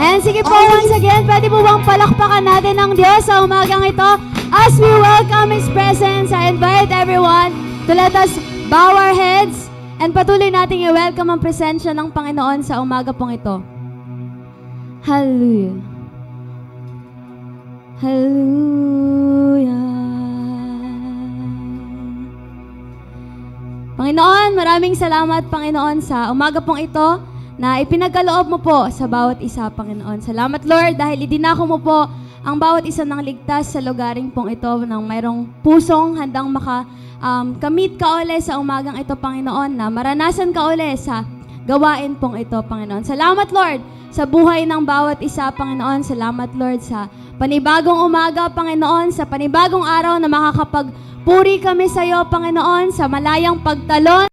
And sige po, once again, pwede po bang palakpakan natin ng Diyos sa umagang ito as we welcome His presence. I invite everyone to let us bow our heads and patuloy nating i-welcome ang presensya ng Panginoon sa umaga pong ito. Hallelujah. Hallelujah. Panginoon, maraming salamat, Panginoon, sa umaga pong ito na ipinagkaloob mo po sa bawat isa, Panginoon. Salamat, Lord, dahil idinako mo po ang bawat isa ng ligtas sa lugaring pong ito ng mayroong pusong handang kamit ka uli sa umagang ito, Panginoon, na maranasan ka uli sa gawain pong ito, Panginoon. Salamat, Lord, sa buhay ng bawat isa, Panginoon. Salamat, Lord, sa panibagong umaga, Panginoon, sa panibagong araw na makakapagpuri kami sa iyo, Panginoon, sa malayang pagtalon.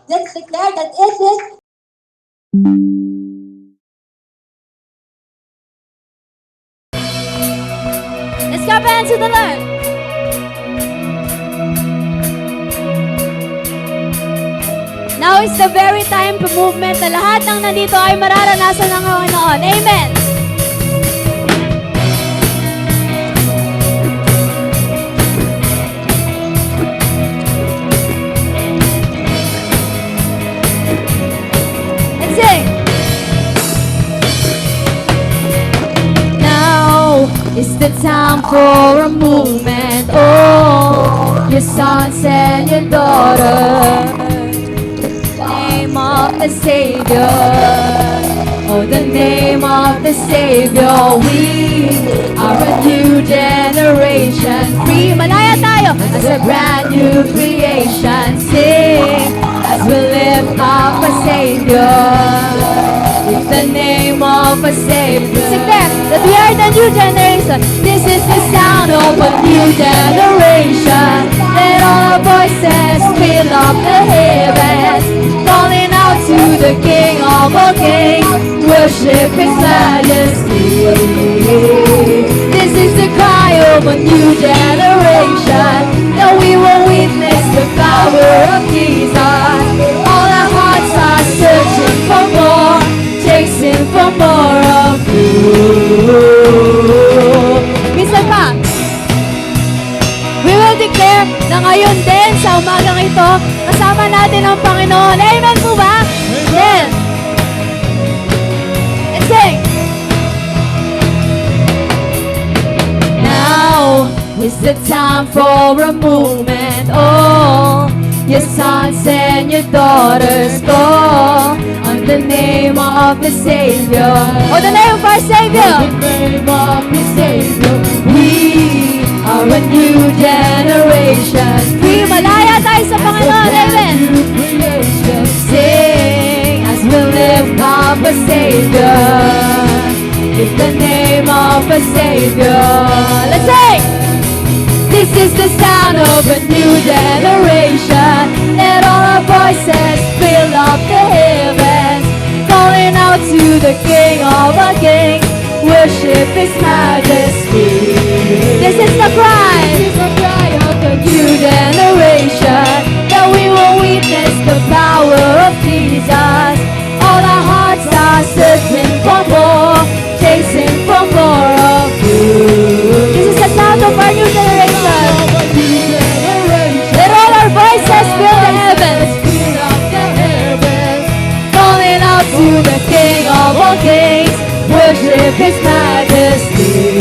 Let's declare that it is Let's clap hands to the Lord. Now is the very time to movement na lahat ng nandito ay mararanasan ng Panginoon. Amen. Let's sing. Now is the time for a movement. Oh, your sons and your daughters. Name of the Savior, oh, the name of the Savior. We are a new generation, free. Malaya tayo as a brand new new creation. Sing as we lift up a Savior. In the name of a Savior. Sing there that we are the new generation. This is the sound of a new generation. Let all our voices fill up the heavens, calling out to the King of all kings. Worship His majesty. This is the cry of a new generation, that we will witness the power of Jesus. All our hearts are searching for more, chasing for more of You. Minsan pa, we will declare na ngayon din sa umagang ito, kasama natin ang Panginoon. Amen po ba? Amen. Let's sing. Now is the time for a movement. Oh, your sons and your daughters go on the name of the Savior. Oh, the name of our Savior. The name of the Savior. We are a new generation. We malaya tayo sa Panginoon. Amen. Sing as we lift up a Savior. In the name of a Savior. Let's sing. This is the sound of a new generation. Let all our voices fill up the heavens, calling out to the King of all kings. Worship His majesty. This is the cry. This is the cry of the new generation, that we will witness the power of Jesus. All our hearts are searching for more, chasing for more of You. This is the sound of our new generation. Let all our voices fill the heavens, calling out to the King of all kings. Worship His majesty.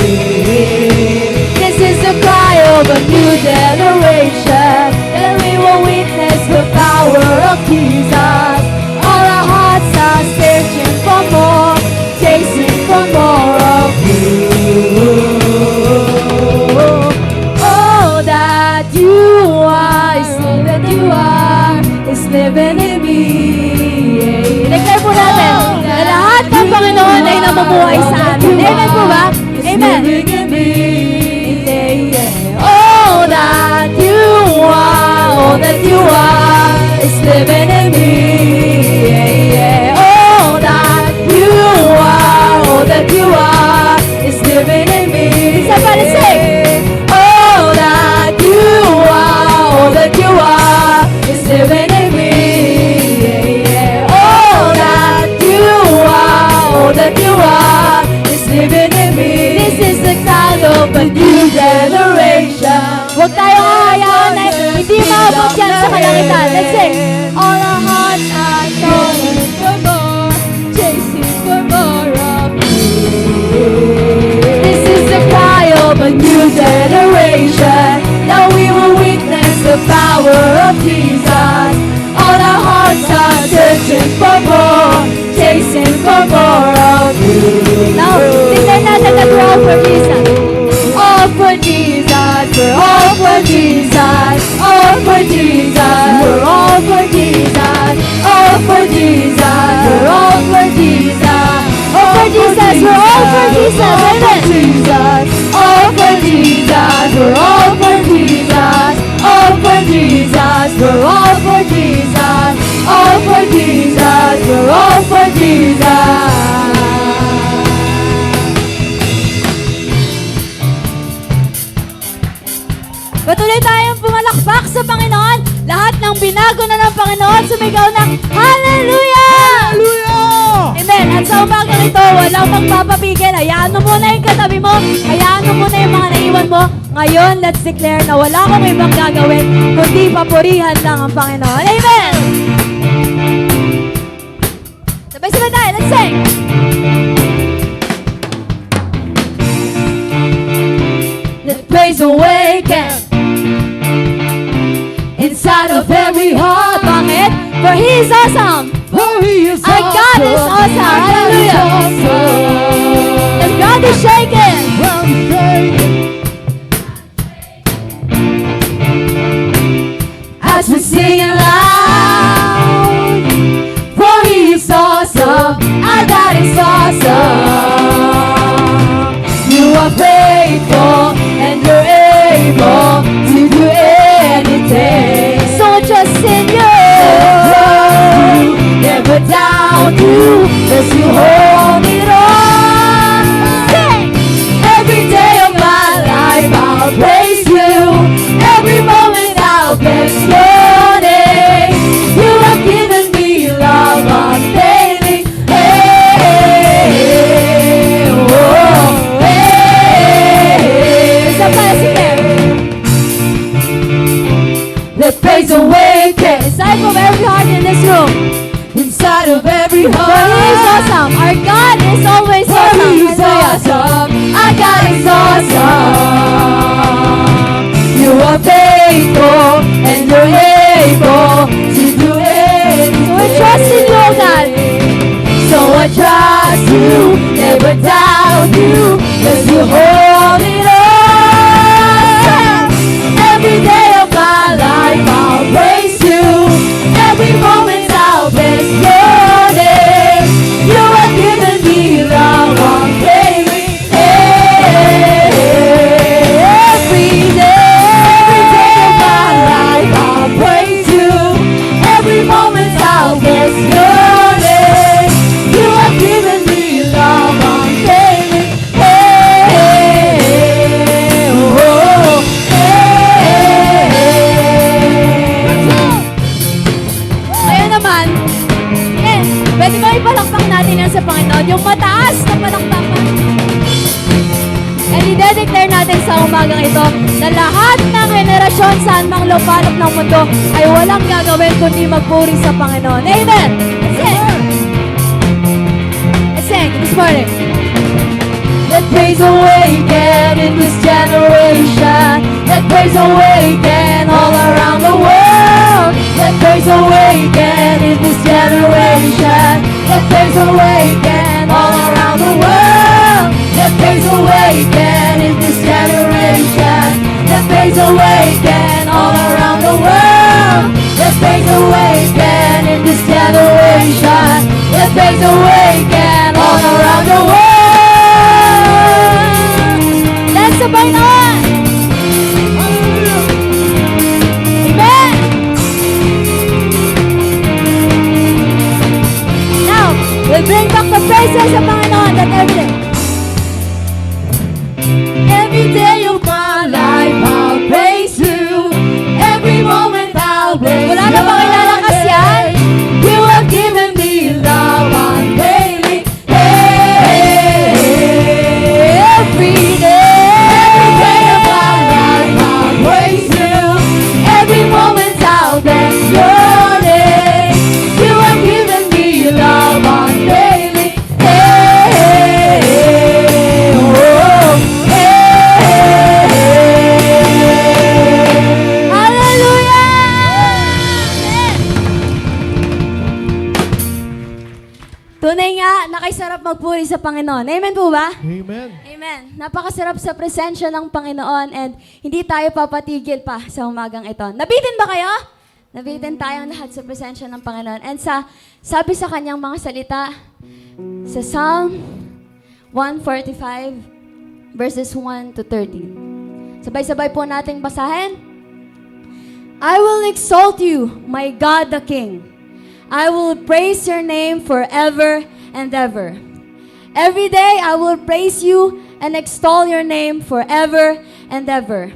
This is the cry of a new generation, and we will witness the power of Jesus. All our hearts are searching for more, chasing for more of You. Oh, that You are, say that You are, is living in me. Declare po natin na lahat ng Panginoon ay namumuhay sa atin. Amen po ba? Amen. Oh, that You are, is living in me. Oh, that You are, is living in me. Somebody sing. Oh, that You are, is living in me. That You are, is living in me. This is the kind of a new generation. Huwag tayong hahayaan na hindi maabot yan sa kalangitan. Let's sing. All our hearts are longing for more, chasing for more of You. This is the cry of a new generation, that we will witness the power of Jesus. All our hearts are searching for more, chasing for more of You. Now, declare natin that we're all for Jesus. All for Jesus, we're all for Jesus. All for Jesus, we're all for Jesus. All for Jesus, we're all for Jesus. All for Jesus, we're all for Jesus. Amen. All for Jesus, we're all for Jesus. All for Jesus, we're all for Jesus. All for Jesus, we're all for Jesus. Patuloy tayong pumalakpak sa Panginoon. Lahat ng binago na ng Panginoon, sumigaw na, Hallelujah! Hallelujah! Amen. At sa umagang ito, walang magpapapigil. Hayaan mo muna yung katabi mo. Hayaan mo muna yung mga naiwan mo. Ngayon, let's declare na wala akong ibang gagawin, kundi papurihan lang ang Panginoon. Amen! Sabay-sabay tayo. Let's sing! Let praise awaken inside of every heart. Bakit? For He is awesome. For He is Our God is awesome. Hallelujah. The ground is shaking. faithful and you're able to do anything. So trust in you. Never doubt you, 'cause you hold it all. Sing. Every day of my life I'll praise you. Every moment I'll bless your name. You have given me love unfailing. Hey, oh, hey. Sige. Let praise awaken Inside of every heart in this room. inside of every For heart. He is awesome. Our God is always For awesome. He's Hallelujah. awesome. Our God is awesome. You are faithful and you're able to do anything. We trust in you, God. So I trust you, never doubt you, 'cause you hold it all. Every day of my life I'll praise you. Every moment I'll bless your name. You have given me love unfailing. Every day of my life I'll praise you. Every moment I'll bless your name. You have given me love unfailing. Ngayon naman, pwede ba ipalakpak natin yan sa Panginoon? Yung mataas na palakpakan. And i-declare natin sa umagang ito na lahat ng henerasyon saan mang lupalop ng mundo ay walang gagawin kundi magpuri sa Panginoon. Amen! Let's sing! Let's sing this morning. Let praise awaken in this generation. Let praise awaken all around the world. Let praise awaken in this generation. Let praise awaken all around the world. Let praise awaken in this generation. Let praise awaken all around the world. Let praise awaken in this generation. Let praise awaken all around the world. Let's sabay naman! Amen! Now, we'll bring back the praises sa Panginoon that everything. Every day of my life I'll praise you. Every moment I'll praise Wala na bang ilalakas yan? You have given me love unfailing. Hey, every day of my life I'll praise you. Every moment I'll bless your name. You have given me love unfailing. Hey, oh, hey. Hallelujah! Amen! Tunay nga, nakaisarap magpuri sa Panginoon. Amen po ba? Amen. Amen. Napakasarap sa presensya ng Panginoon and hindi tayo papatigil pa sa umagang ito. Nabitin ba kayo? Nabitin tayong lahat sa presensya ng Panginoon. And sabi sa kanyang mga salita, sa Psalm 145, verses 1 to 13. Sabay-sabay po nating basahin. I will exalt you, my God the King. I will praise your name forever and ever. Every day I will praise you and extol your name forever and ever.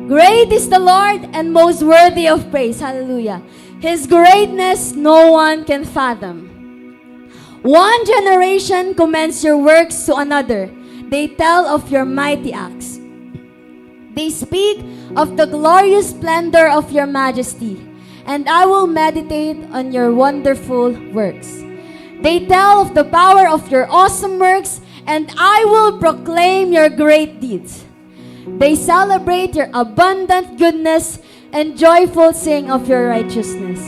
Great is the Lord and most worthy of praise. Hallelujah. His greatness no one can fathom. One generation commends your works to another. They tell of your mighty acts. They speak of the glorious splendor of your majesty, and I will meditate on your wonderful works. They tell of the power of your awesome works, and I will proclaim your great deeds. They celebrate your abundant goodness and joyful sing of your righteousness.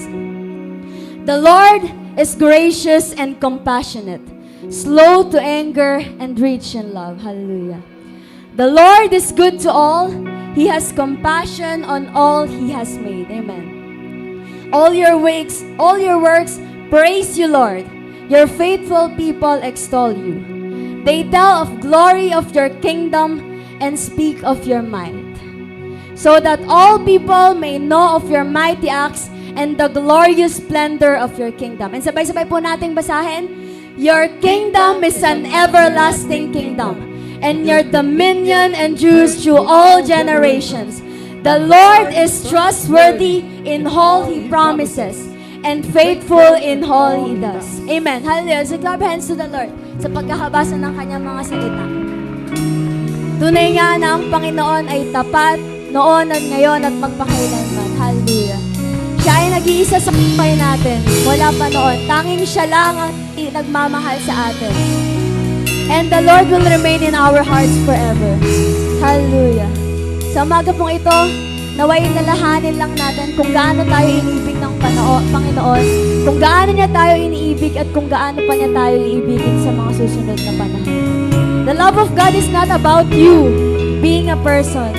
The Lord is gracious and compassionate, slow to anger and rich in love. Hallelujah. The Lord is good to all. He has compassion on all He has made. Amen. All your works, praise you, Lord. Your faithful people extol you. They tell of glory of your kingdom and speak of your might, so that all people may know of your mighty acts and the glorious splendor of your kingdom. And sabay-sabay po nating basahin, your kingdom is an everlasting kingdom, and your dominion endures through all generations. The Lord is trustworthy in all He promises, and faithful in all He does. Amen. Hallelujah. So clap hands to the Lord sa pagkakabasa ng kanyang mga salita. Tunay nga na ang Panginoon ay tapat noon at ngayon at magpakailanman. Hallelujah. Siya ay nag-iisa sa buhay natin. Wala pa noon. Tanging siya lang ang nagmamahal sa atin. And the Lord will remain in our hearts forever. Hallelujah. Sa umaga pong ito, naway nalahanin lang natin kung gaano tayo iniibig ng Panginoon, kung gaano niya tayo iniibig at kung gaano pa niya tayo iibigin sa mga susunod na panahon. The love of God is not about you being a person.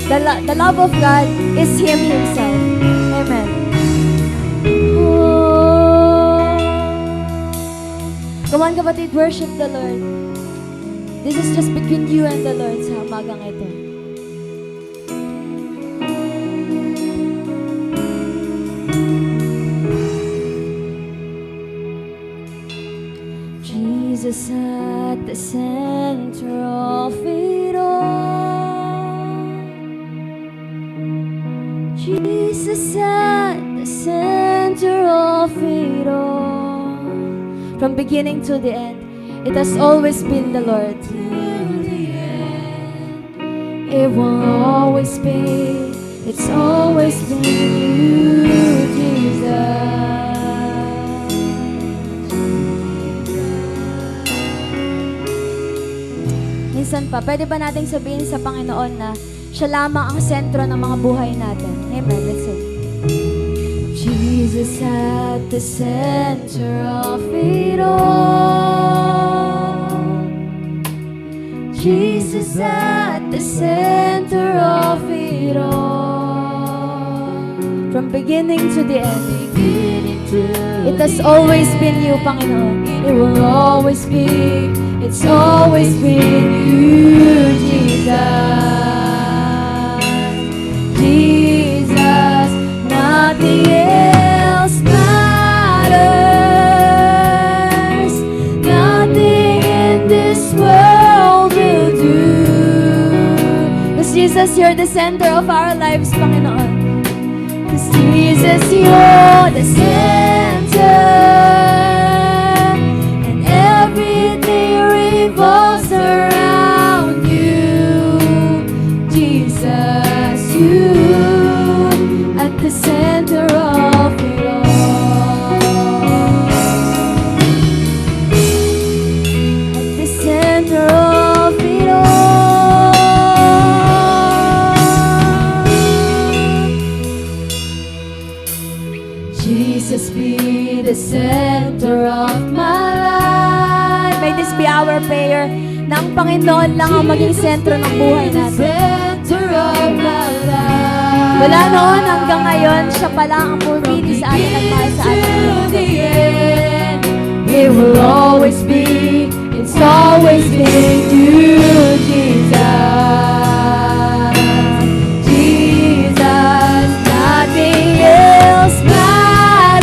The love of God is Him Himself. Amen. Come on, kapatid, worship the Lord. This is just between you and the Lord sa umagang ito. Jesus at the center of it all. Jesus at the center of it all. From beginning to the end, it has always been the Lord. It will always be, it's always been you, Jesus. Minsan pa, pwede ba nating sabihin sa Panginoon na siya lamang ang sentro ng mga buhay natin? Amen. Let's sing. Jesus at the center of it all. Jesus at the center of it all. From beginning to the end, it has always been you, Panginoon. It will always be, it's always been you, Jesus. Jesus, nothing else matters. Nothing in this world will do. Because Jesus, you're the center of our lives, Panginoon. Because Jesus, you're the center. And everything revolves around you. Jesus, you at the center of it all. At the center of it all. Jesus, be the center of my life. May this be our prayer na ang Panginoon lang ang maging sentro ng buhay natin. Wala noon hanggang ngayon, siya pala ang pumili sa atin at mahal sa atin. It will always be, it's always been you, Jesus. Jesus, nothing else matters.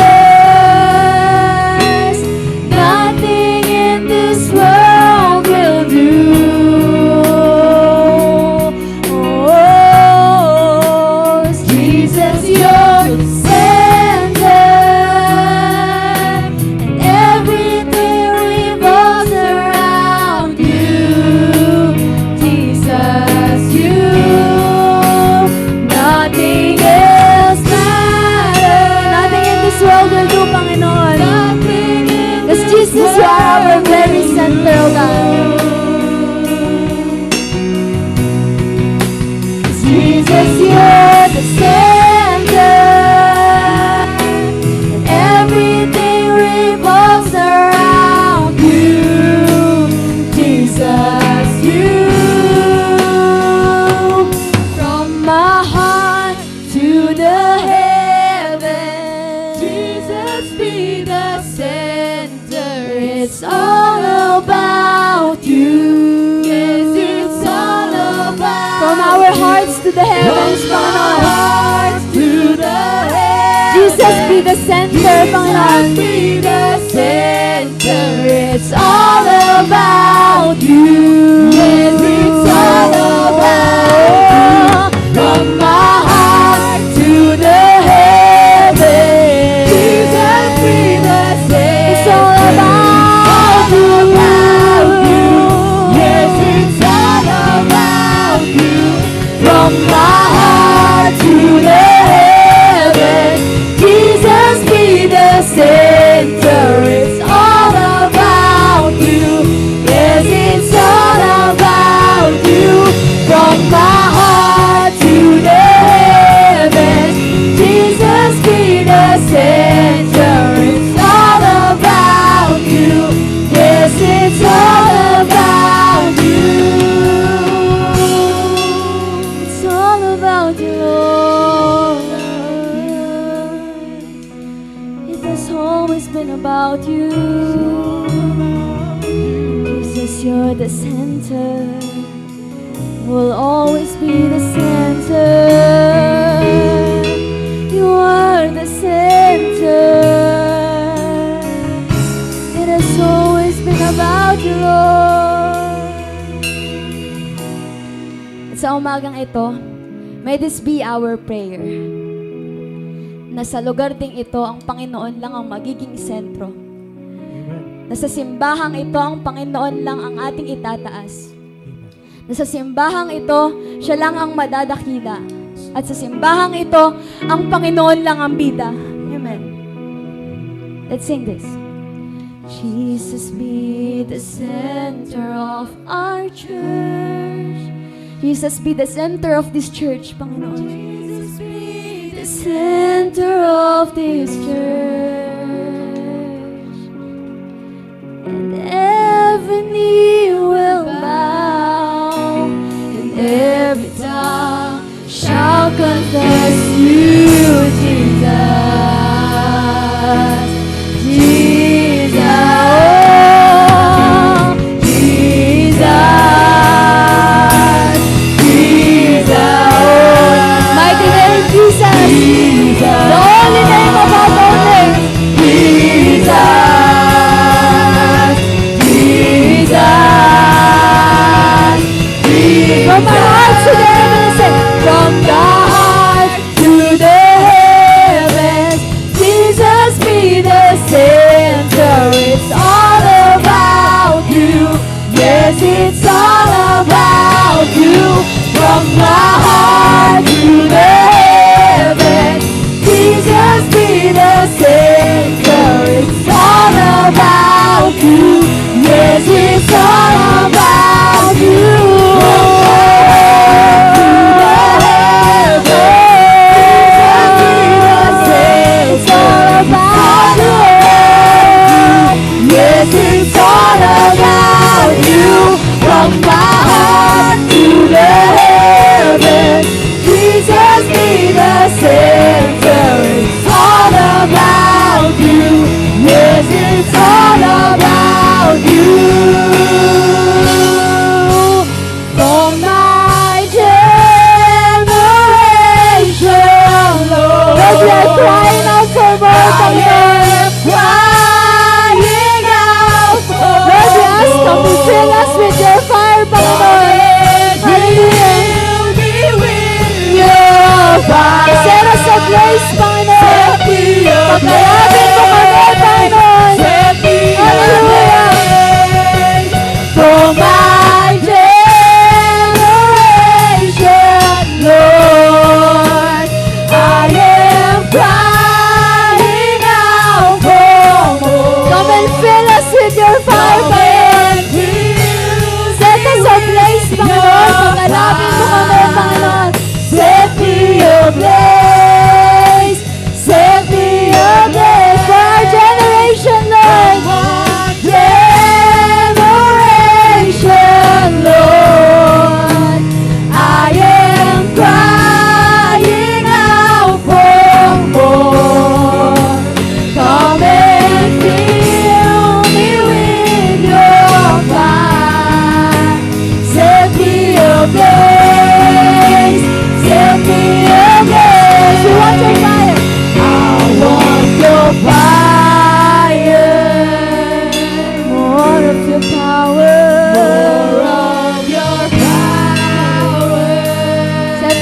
Nothing in this world will do. Oh, Jesus, you're the center, and everything revolves around you. hearts to the heavens, Panginoon. hearts to the heavens. Jesus, be the center, Panginoon. Jesus, be the center. It's all about you. Yes, it's all about you. From my heart to the heavens. Jesus, be the center. It's all about you. Yes, it's all about you. From my heart to the heavens. Jesus, be the center. It's all about you. Yes, it's all about you. From my heart to the heavens. Jesus, be the center. It's all about you. Yes, it's all about you. It's all about you, Lord. It has always been about you. Jesus, you're the center. Will always be the center. You are the center. It has always been about you, Lord. At sa umagang ito, may this be our prayer. Na sa lugar ding ito, ang Panginoon lang ang magiging sentro. Na sa simbahang ito, ang Panginoon lang ang ating itataas. Na sa simbahang ito, siya lang ang madadakila. At sa simbahang ito, ang Panginoon lang ang bida. Amen. Let's sing this. Jesus be the center of our church. Jesus be the center of this church, Panginoon. Jesus be the center of this church. And every knee will bow, and every tongue shall confess you, Jesus. Jesus, oh, Jesus, Jesus, oh, mighty name Jesus, the only name above all names, Jesus, Jesus, Jesus. From our hearts to the heavens, say, from the heart to the heavens, Jesus be the center. It's all about you. Yes, it's all about you. From my heart to the heavens, Jesus be the center. It's all about you. Yes, it's all about you. It's all about you. From my heart to the heavens, Jesus be the center. It's all about you. Yes, it's all about you. From my generation, Lord, as we are crying out for more, come to fill us with your fire, Panginoon. Set us ablaze, Panginoon. Paglayagin mo kami, Panginoon. Hallelujah. For my generation, Lord, I am crying.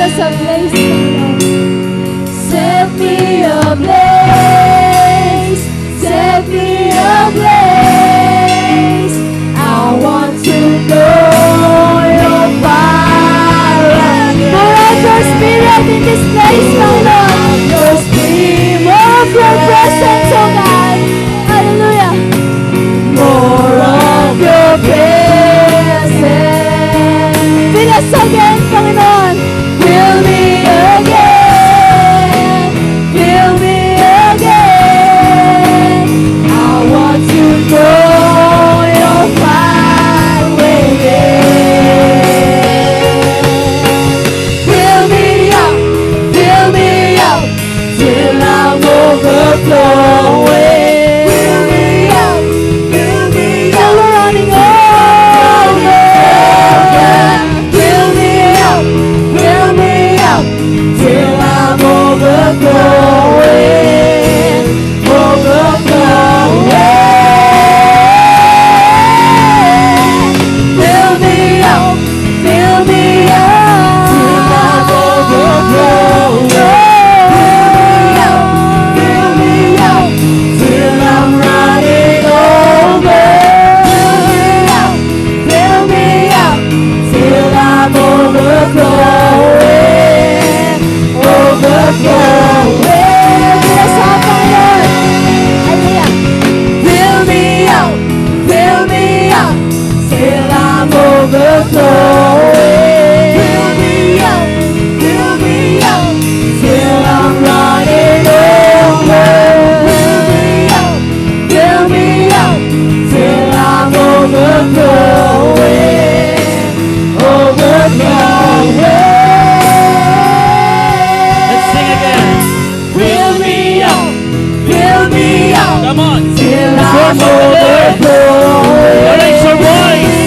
us a place, Panginoon. Set me ablaze, set me ablaze. I want to know your fire again. Pour out your spirit in this place, Panginoon. Your spirit, More of your presence, oh God. Hallelujah. more of your presence. Fill us again, Panginoon. Fill me again, fill me again. I want to know your fire within. Fill me up till I'm overflowing. Fill me up Till we're running over. Fill me up till I'm overflowing, overflowing. Fill me up till I'm overflowing. Fill me up till I'm running over. Fill me up till I'm overflowing, overflowing. Fill us up, Panginoon. Hallelujah. Fill me up till I'm overflowing. Fill me up till I'm running over. Fill me up till I'm overflowing, overflowing. Let's sing again. Fill me up Come on. till Let's I'm worship the Lord. overflowing. Raise your voice.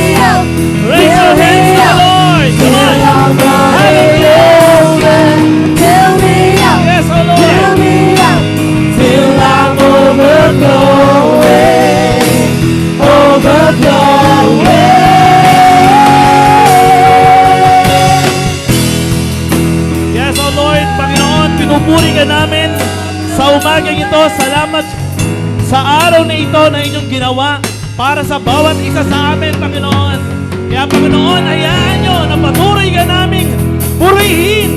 Raise your hands to the Lord. Come on. Fill me up Yes, oh Lord. till I'm overflowing, overflowing. Yes, oh Lord, Panginoon, pinupuri ka namin sa umagang ito. Salamat sa araw na ito na inyong ginawa para sa bawat isa sa amin, Panginoon. Kaya, Panginoon, hayaan nyo na patuloy ka naming purihin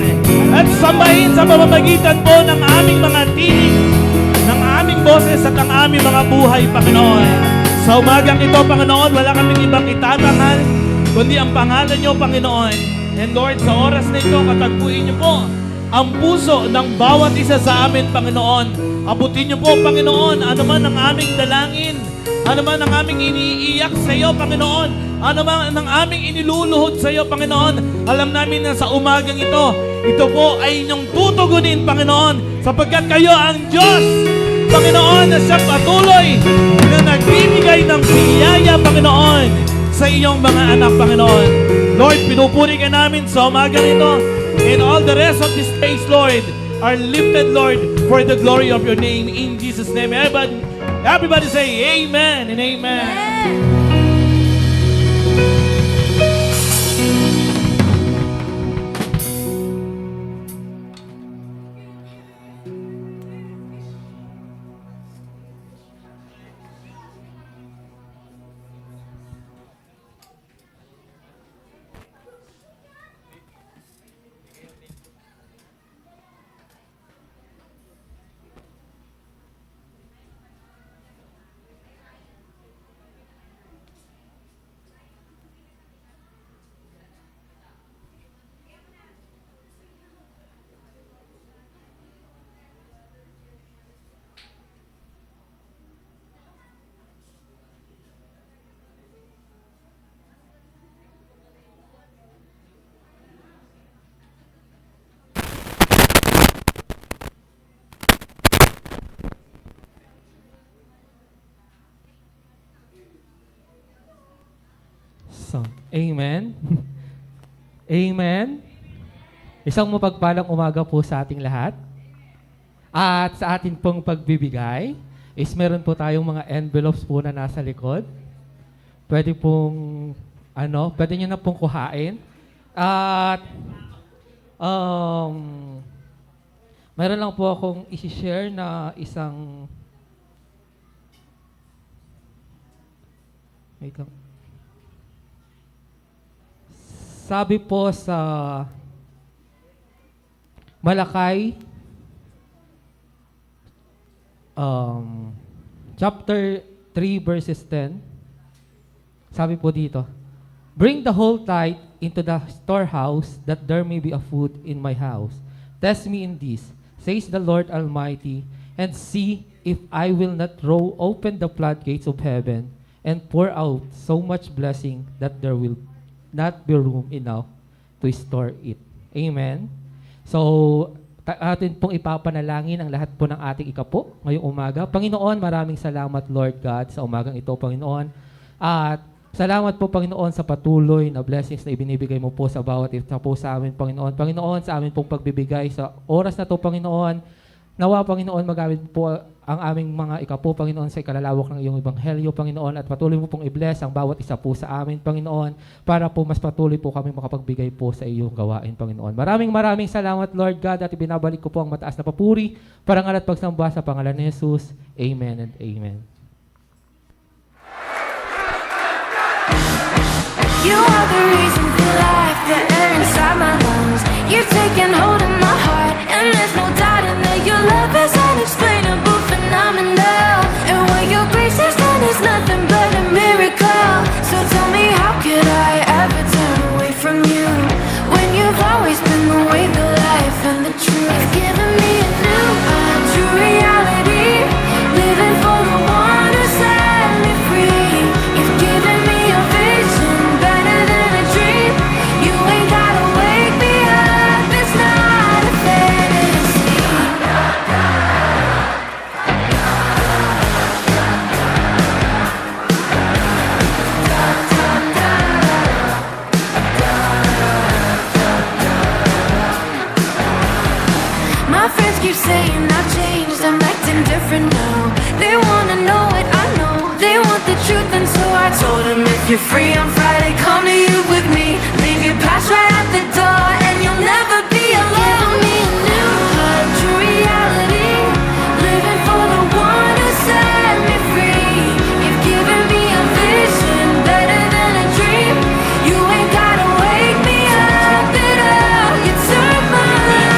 at sambahin sa pamamagitan po ng aming mga tinig, ng aming boses at ng aming mga buhay, Panginoon. Sa umagang ito, Panginoon, wala kaming ibang itatanghal, kundi ang pangalan nyo, Panginoon. And Lord, sa oras na ito, katagpuin nyo po ang puso ng bawat isa sa amin, Panginoon. Abutin nyo po, Panginoon, ano man ang aming dalangin, ano man ang aming iniiyak sa iyo, Panginoon, ano man ang aming iniluluhod sa iyo, Panginoon. Alam namin na sa umagang ito po ay inyong tutugunin, Panginoon, sapagkat kayo ang Diyos, Panginoon, na siyang patuloy na nagbibigay ng biyaya, Panginoon, sa iyong mga anak, Panginoon. Lord, pinupuri ka namin sa umagang ito, and all the rest of this days, Lord, are lifted, Lord, for the glory of your name. In Jesus' name, everybody say amen and amen. So, amen. Amen. Isang mapagpalang umaga po sa ating lahat. At sa atin pong pagbibigay is meron po tayong mga envelopes po na nasa likod. Pwede pong, pwede nyo na pong kuhain. At, Mayroon lang po akong isi-share na isang... Wait lang. Sabi po sa Malakay, chapter 3 verses 10, sabi po dito, "Bring the whole tithe into the storehouse, that there may be a food in my house. Test me in this, says the Lord Almighty, and see if I will not throw open the floodgates of heaven and pour out so much blessing that there will not be room enough to store it." Amen. So, atin pong ipapanalangin ang lahat po ng ating ikapo ngayong umaga. Panginoon, maraming salamat, Lord God, sa umagang ito, Panginoon. At salamat po, Panginoon, sa patuloy na blessings na ibinibigay mo po sa bawat isa po sa amin, Panginoon. Panginoon, sa amin pong pagbibigay sa oras na to, Panginoon, nawa, Panginoon, magamit po ang aming mga ikapo, Panginoon, sa ikalalawak ng iyong ebanghelyo, Panginoon, at patuloy mo pong i-bless ang bawat isa po sa amin, Panginoon, para po mas patuloy po kami makapagbigay po sa iyong gawain, Panginoon. Maraming salamat, Lord God, at ibinabalik ko po ang mataas na papuri, parangal at pagsamba sa pangalan ni Jesus. Amen and amen. You are the reason for life, the air inside my lungs. You've taken hold of my heart, and there's no doubting that your love is unexplainable, phenomenal. And what your grace has done is nothing but a miracle. So tell me, how could I ever turn away from you, when you've always been the way, the life, and the truth? You've given me a new, true reality, living for the one who set me free. You've given me a vision better than a dream. You ain't gotta wake me up, it's not a fantasy. My friends keep saying I've changed, I'm acting different now. They wanna know what I know, they want the truth, and so I told them, if you're free on Friday, come to you with me. Leave your past right at the door, and you'll never be alone. Give me a new heart, true reality, living for the one who set me free. You've given me a vision better than a dream. You ain't gotta wake me up at all. You turn my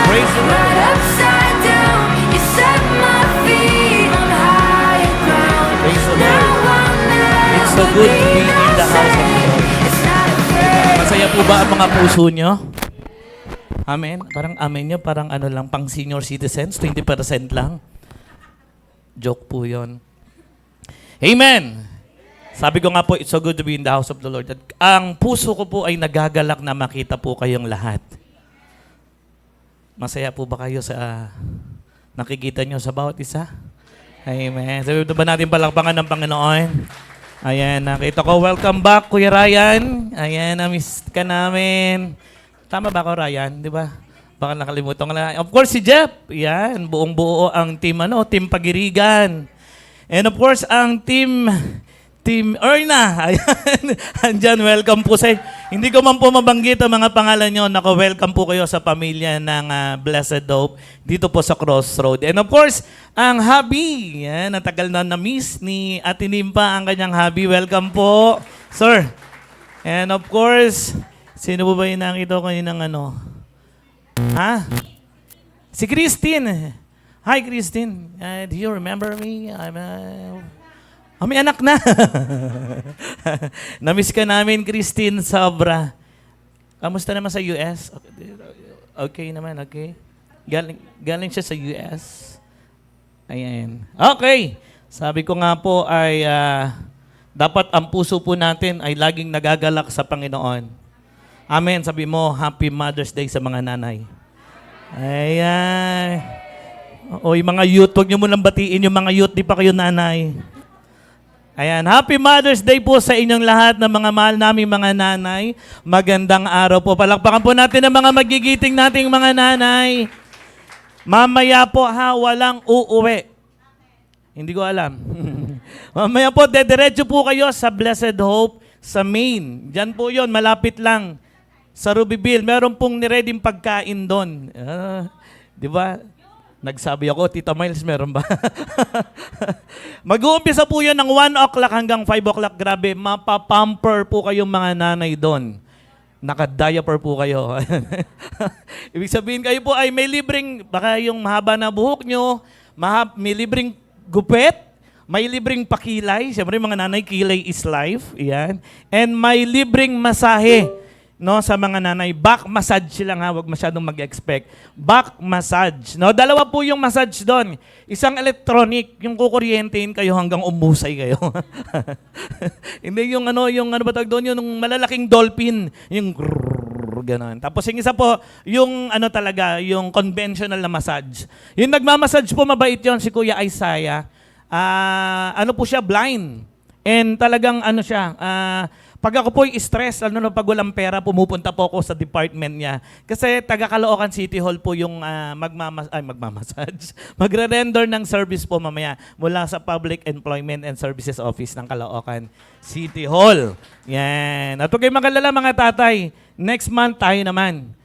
Praise life the Lord. right upside down. You set my feet on higher ground. Praise the Lord. Now I'll never It's so good to be in the house of the Lord. It's not a phase. Masaya po ba ang mga puso nyo? Amen? Parang amen nyo, parang ano lang, pang senior citizens, 20% lang. Joke po yon. Amen! Sabi ko nga po, it's so good to be in the house of the Lord. At ang puso ko po ay nagagalak na makita po kayong lahat. Masaya po ba kayo sa nakikita nyo sa bawat isa? Amen. Sabi ba natin palakpakan ng Panginoon? Ayan, nakita ko. Welcome back, Kuya Ryan. Ayan, na-miss ka namin. Tama ba ako, Ryan? Di ba? Baka nakalimutan ko na. Of course, si Jeff. Yan, buong-buo ang team, team Pagirigan. And of course, ang team Erna. Ayan, andyan, welcome po sa... Hindi ko man po mabanggit ang mga pangalan nyo. Nako, welcome po kayo sa pamilya ng Blessed Hope dito po sa Crossroad. And of course, ang hubby. Yan, natagal na na-miss ni Ate Nimpa ang kanyang hubby. Welcome po, sir. And of course, sino po ba yung nakita ko kaninang ano? Ha? Si Christine. Hi, Christine. Do you remember me? May anak na. Namiss ka namin, Christine, sobra. Kamusta naman sa US? Okay naman, okay. Galing siya sa US. Ayan. Okay. Sabi ko nga po ay dapat ang puso po natin ay laging nagagalak sa Panginoon. Amen. Sabi mo, Happy Mother's Day sa mga nanay. Ayan. O yung mga youth, huwag nyo munang batiin yung mga youth, di pa kayo nanay. Ayan, Happy Mother's Day po sa inyong lahat ng mga mahal naming mga nanay. Magandang araw po. Palakpakan po natin ang mga magigiting nating mga nanay. Mamaya po walang uuwi. Hindi ko alam. Mamaya po, dediretso po kayo sa Blessed Hope sa Maine. Diyan po yon, malapit lang. Sa Rubyville, meron pong nireading pagkain doon. Di ba? Nagsabi ako, Tita Miles, meron ba? Mag-uumpisa po yan ng 1 o'clock hanggang 5 o'clock. Grabe, mapapamper po kayong mga nanay doon. Naka-diaper po kayo. Ibig sabihin kayo po ay may libreng, baka yung mahaba na buhok nyo, may libreng gupet, may libreng pakilay. Siyempre mga nanay, kilay is life. Yan. And may libreng masahe. No, sa mga nanay, back massage lang ha, wag masyadong mag-expect. Back massage. No, dalawa po yung massage doon. Isang electronic, yung kukuryentein kayo hanggang umusay kayo. Hindi yung ano ba tawag doon, yung malalaking dolphin, yung gano'n. Tapos yung isa po, yung ano talaga, yung conventional na massage. Yung nagmamassage po, mabait yon, si Kuya Isaiah. Ano po siya, blind. And talagang ano siya, pag ako po'y stress, pag walang pera, pumupunta po ako sa department niya. Kasi taga Caloocan City Hall po yung magmamassage. Magre-render ng service po mamaya mula sa Public Employment and Services Office ng Caloocan City Hall. Yan. At huwag kayong magalala mga tatay, next month tayo naman.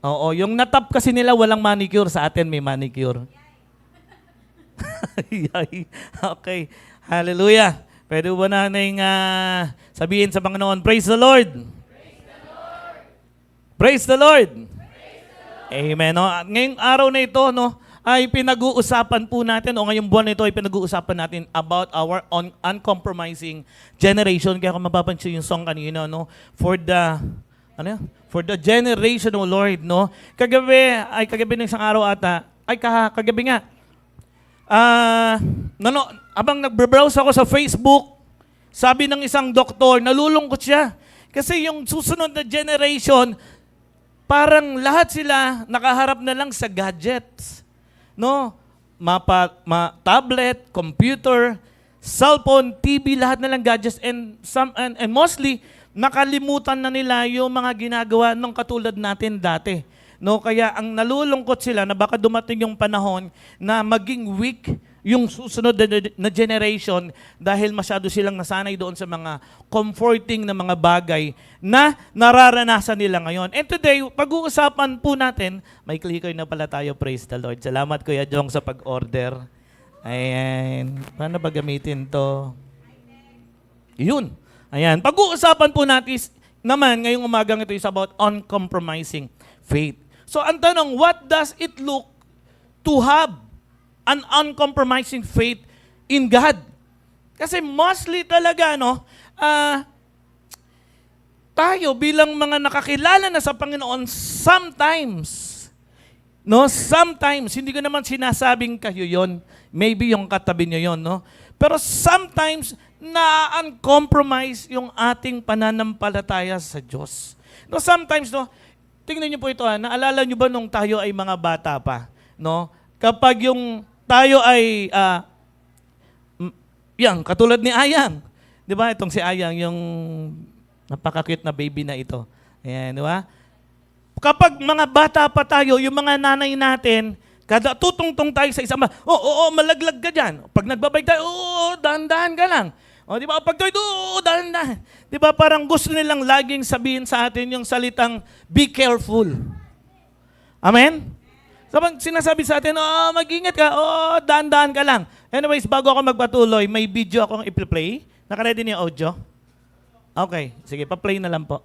Oo, yung natap kasi nila walang manicure, sa atin may manicure. Okay. Hallelujah. Pwede ba na sabihin sa Panginoon, Praise the Lord! Praise the Lord! Amen. No? At ngayong araw na ito, no, ay pinag-uusapan po natin, o ngayong buwan na ito ay pinag-uusapan natin about our uncompromising generation. Kaya kung mapapansin yung song kanina, no, for the generation, O Lord, no. Kagabi ng isang araw ata, kagabi nga, abang nagbe-browse ako sa Facebook, sabi ng isang doktor, nalulungkot siya. Kasi yung susunod na generation, parang lahat sila nakaharap na lang sa gadgets. No? Tablet, computer, cellphone, TV, lahat na lang gadgets. And mostly, nakalimutan na nila yung mga ginagawa ng katulad natin dati. No, kaya ang nalulungkot sila na baka dumating yung panahon na maging weak yung susunod na generation dahil masyado silang nasanay doon sa mga comforting na mga bagay na nararanasan nila ngayon. And today, pag-uusapan po natin, may clicker na pala tayo, praise the Lord. Salamat Kuya Jong sa pag-order. Ayan. Paano ba gamitin to? Yun. Ayan. Pag-uusapan po natin naman ngayong umagang ito is about uncompromising faith. So ang tanong, what does it look to have an uncompromising faith in God? Kasi mostly talaga, no, tayo bilang mga nakakilala na sa Panginoon, sometimes, hindi ko naman sinasabing kayo yon, maybe yung katabi nyo yon, no? Pero sometimes, na-uncompromise yung ating pananampalataya sa Diyos. No, sometimes, no, tingnan niyo po ito, naalala niyo ba nung tayo ay mga bata pa, no? Kapag yung tayo ay katulad ni Ayang. 'Di ba? Itong si Ayang, yung napaka-cute na baby na ito. Ayan, 'di ba? Kapag mga bata pa tayo, yung mga nanay natin, kada tutungtong tayo sa isang, malaglag ka diyan. Pag nagbabay tayo, dahan-dahan ka lang. O, di ba? Pag tayo, dahan-dahan. Di ba? Parang gusto nilang laging sabihin sa atin yung salitang, be careful. Amen? So, sinasabi sa atin, mag-ingat ka, dahan-dahan ka lang. Anyways, bago ako magpatuloy, may video akong i-play. Naka-ready niyo yung audio? Okay. Sige, pa-play na lang po.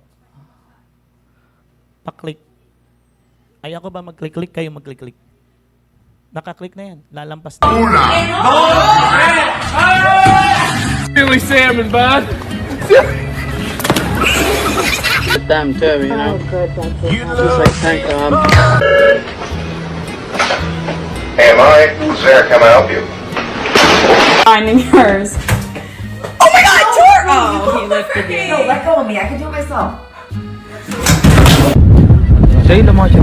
Pa-click. Ay, ako ba mag-click-click? Kayo mag-click-click. Naka-click na yan. Lalampas na. Billy Salmon, bud. Good time too, you know. Just like thank God. Hey, Mike, Sarah, come and help you. Finding hers. Oh my God, Tor! Oh, he lifted it. No, let go of me. I can do it myself. Say the most.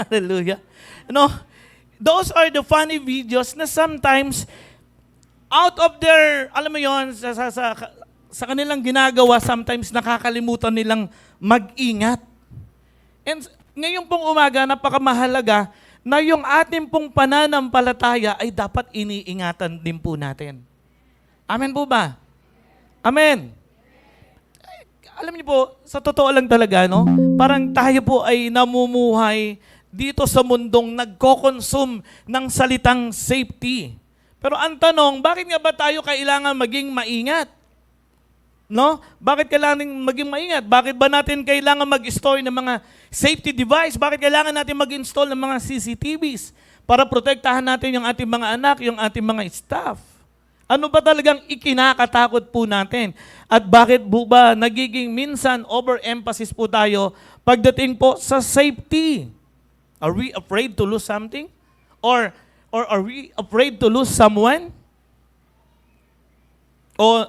Hallelujah. Those are the funny videos na sometimes out of their, alam mo yon, sa kanilang ginagawa, sometimes nakakalimutan nilang mag-ingat. And ngayon pong umaga, napakamahalaga na yung ating pong pananampalataya ay dapat iniingatan din po natin. Amen po ba? Amen. Alam niyo po, sa totoo lang talaga, no? Parang tayo po ay namumuhay dito sa mundong nagko-consume ng salitang safety. Pero ang tanong, bakit nga ba tayo kailangan maging maingat? No? Bakit kailangan maging maingat? Bakit ba natin kailangan mag-store ng mga safety device? Bakit kailangan natin mag-install ng mga CCTVs para protektahan natin yung ating mga anak, yung ating mga staff? Ano ba talagang ikinakatakot po natin? At bakit po ba nagiging minsan overemphasis po tayo pagdating po sa safety? Are we afraid to lose something? Or are we afraid to lose someone? O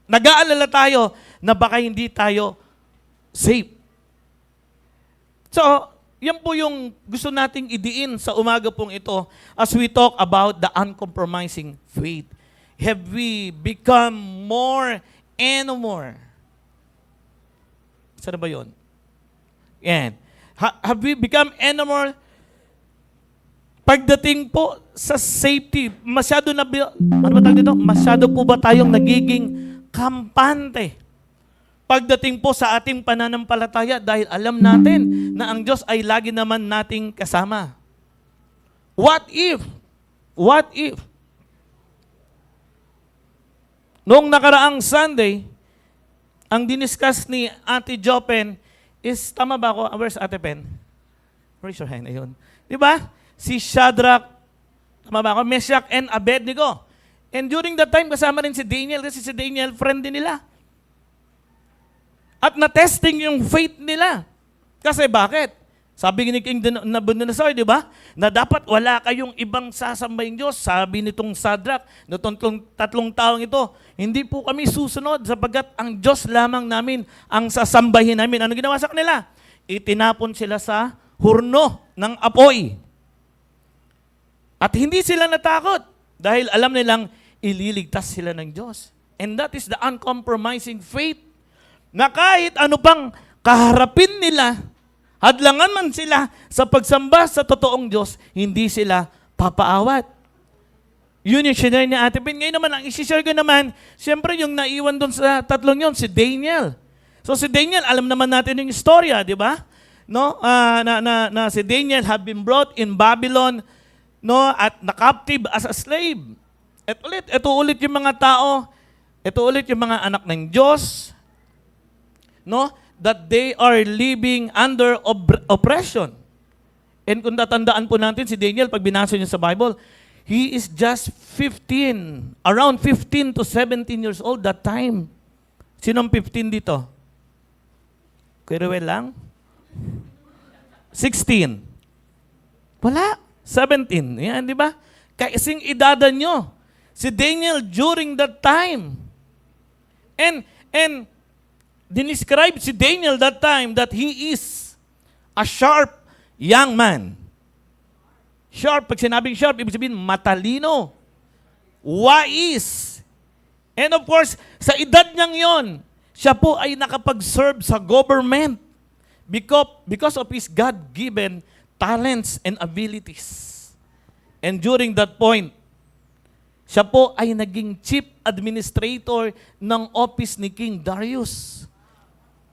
nag-aalala tayo na baka hindi tayo safe? So, yan po yung gusto nating idiin sa umaga pong ito as we talk about the uncompromising faith. Have we become more and more? Saan ba yun? Yan. Have we become and more? Pagdating po sa safety, masyado po ba tayong nagiging kampante? Pagdating po sa ating pananampalataya dahil alam natin na ang Diyos ay lagi naman nating kasama. What if? Noong nakaraang Sunday, ang diniscuss ni Ate Jopen is, tama ba ako? Where's Ate Pen? Raise your hand. Ayun. Di ba? Si Shadrach, tama ba ako? Meshach and Abednego. And during that time, kasama rin si Daniel kasi si Daniel, friend din nila. At na-testing yung faith nila. Kasi bakit? Sabi ni King Nabucodonosor, di ba? Na dapat wala kayong ibang sasambahin Diyos. Sabi nitong Shadrach, nitong tatlong taong ito, hindi po kami susunod sapagkat ang Diyos lamang namin ang sasambahin namin. Ano ginawa sa kanila? Itinapon sila sa hurno ng apoy. At hindi sila natakot dahil alam nilang ililigtas sila ng Diyos. And that is the uncompromising faith na kahit ano pang kaharapin nila, hadlangan man sila sa pagsamba sa totoong Diyos, hindi sila papaawat. Yun yung sinare ni Ate Ben. Ngayon naman, ang isi-share ko naman, siyempre yung naiwan doon sa tatlong yun, si Daniel. So si Daniel, alam naman natin yung istorya, di ba? No? Na si Daniel had been brought in Babylon, no, at na-captive as a slave. Ito ulit yung mga tao, ito ulit yung mga anak ng Diyos, no, that they are living under oppression. And kung tatandaan po natin si Daniel, pag binasa niyo sa Bible, he is just 15, around 15 to 17 years old that time. Sinong 15 dito? Kuya Ruel lang? 16. Wala. 17. Yan, di ba? Kasing idada nyo. Si Daniel during that time. And dinescribe si Daniel that time that he is a sharp young man. Sharp, pag sinabing sharp, ibig sabihin matalino, wise. And of course, sa edad niyang yon, siya po ay nakapag-serve sa government because of his God-given talents and abilities. And during that point, siya po ay naging chief administrator ng office ni King Darius.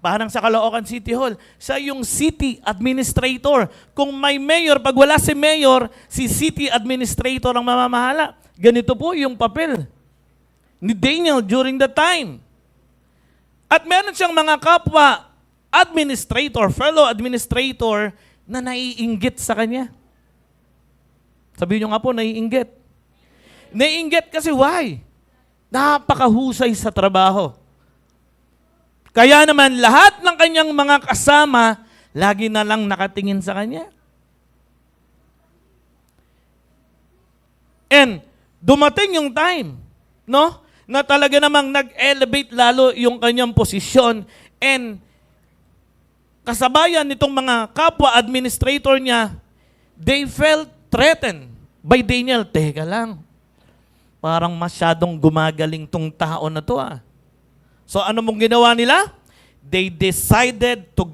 Parang sa Caloocan City Hall, siya yung city administrator. Kung may mayor, pag wala si mayor, si city administrator ang mamamahala. Ganito po yung papel ni Daniel during that time. At meron siyang mga kapwa administrator, fellow administrator, na naiinggit sa kanya. Sabihin nyo nga po, naiinggit. Naiinggit kasi why? Napakahusay sa trabaho. Kaya naman lahat ng kanyang mga kasama, lagi na lang nakatingin sa kanya. And dumating yung time, no? Na talaga namang nag-elevate lalo yung kanyang posisyon and kasabayan nitong mga kapwa administrator niya, they felt threatened by Daniel. Teka lang, parang masyadong gumagaling tong tao na to ah. So ano mong ginawa nila? They decided to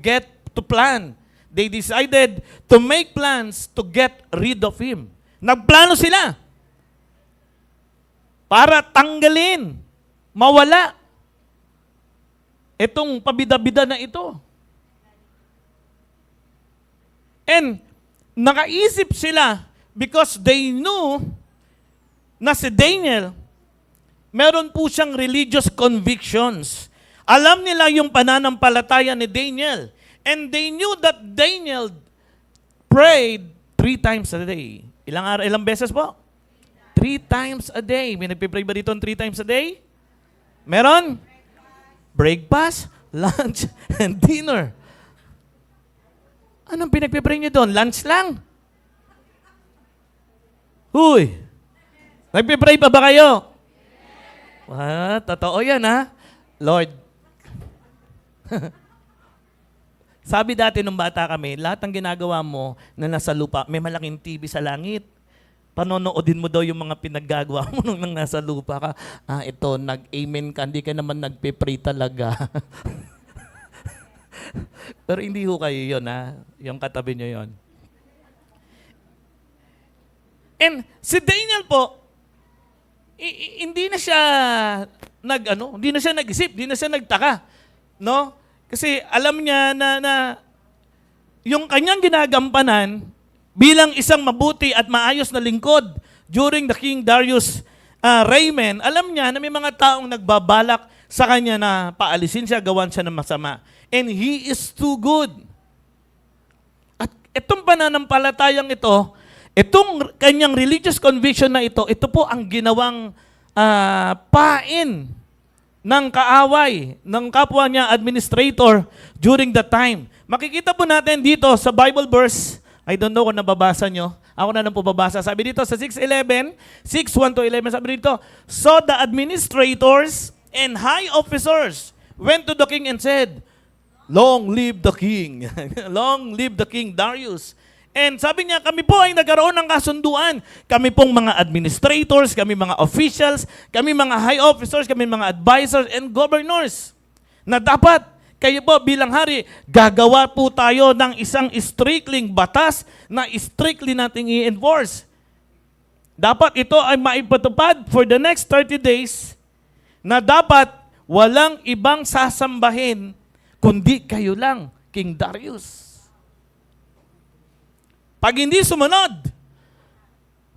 plan. They decided to make plans to get rid of him. Nagplano sila para tanggalin, mawala itong pabida-bida na ito. And nakaisip sila because they knew na si Daniel, meron po siyang religious convictions. Alam nila yung pananampalataya ni Daniel. And they knew that Daniel prayed 3 times a day. Ilang beses po? 3 times a day. May nagpipray ba dito 3 times a day? Meron? Breakfast, lunch, and dinner. Anong pinagpipray niyo doon? Lunch lang? Huy! Nagpipray pa ba kayo? Totoo yan ha? Lord. Sabi dati nung bata kami, lahat ng ginagawa mo na nasa lupa, may malaking TV sa langit. Panonoodin mo daw yung mga pinaggagawa mo nung nasa lupa ka. Ito, nag-amen ka, hindi ka naman nagpe-pray talaga. Pero hindi ho kayo yun, ha? Yung katabi nyo yun. And si Daniel po, hindi na siya hindi na siya nag-isip, hindi na siya nagtaka. No? Kasi alam niya na yung kanyang ginagampanan bilang isang mabuti at maayos na lingkod during the King Darius reign, alam niya na may mga taong nagbabalak sa kanya na paalisin siya, gawan siya ng masama. And he is too good. At itong pananampalatayang ito, itong kanyang religious conviction na ito po ang ginawang pain ng kaaway, ng kapwa niya administrator during the time. Makikita po natin dito sa Bible verse, I don't know kung nababasa nyo, ako na lang po babasa. Sabi dito sa 6:11, 6:1-11, sabi dito, so the administrators and high officers went to the king and said, long live the king. Long live the King Darius. And sabi niya, kami po ay nagkaroon ng kasunduan. Kami pong mga administrators, kami mga officials, kami mga high officers, kami mga advisors and governors. Na dapat, kayo po bilang hari, gagawa po tayo ng isang strictly batas na strictly nating i-enforce. Dapat ito ay maipatupad for the next 30 days na dapat walang ibang sasambahin kundi kayo lang, King Darius. Pag hindi sumunod,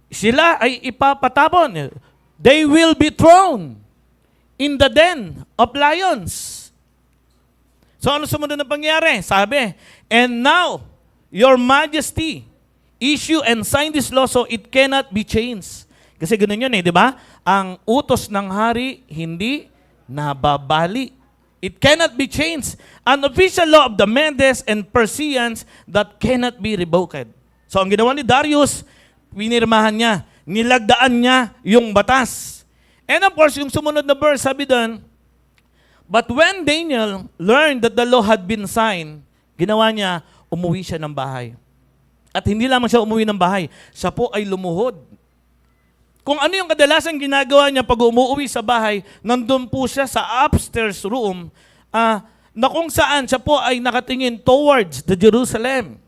sila ay ipapatapon. They will be thrown in the den of lions. So ano sumunod na pangyari? Sabi, and now, your majesty, issue and sign this law so it cannot be changed. Kasi ganun yun di ba? Ang utos ng hari hindi nababali. It cannot be changed. An official law of the Medes and Persians that cannot be revoked. So ang ginawa ni Darius, pinirmahan niya, nilagdaan niya yung batas. And of course, yung sumunod na verse, sabi doon, but when Daniel learned that the law had been signed, ginawa niya, umuwi siya ng bahay. At hindi lamang siya umuwi ng bahay, siya po ay lumuhod. Kung ano yung kadalasan ginagawa niya pag umuwi sa bahay, nandun po siya sa upstairs room, na kung saan siya po ay nakatingin towards the Jerusalem.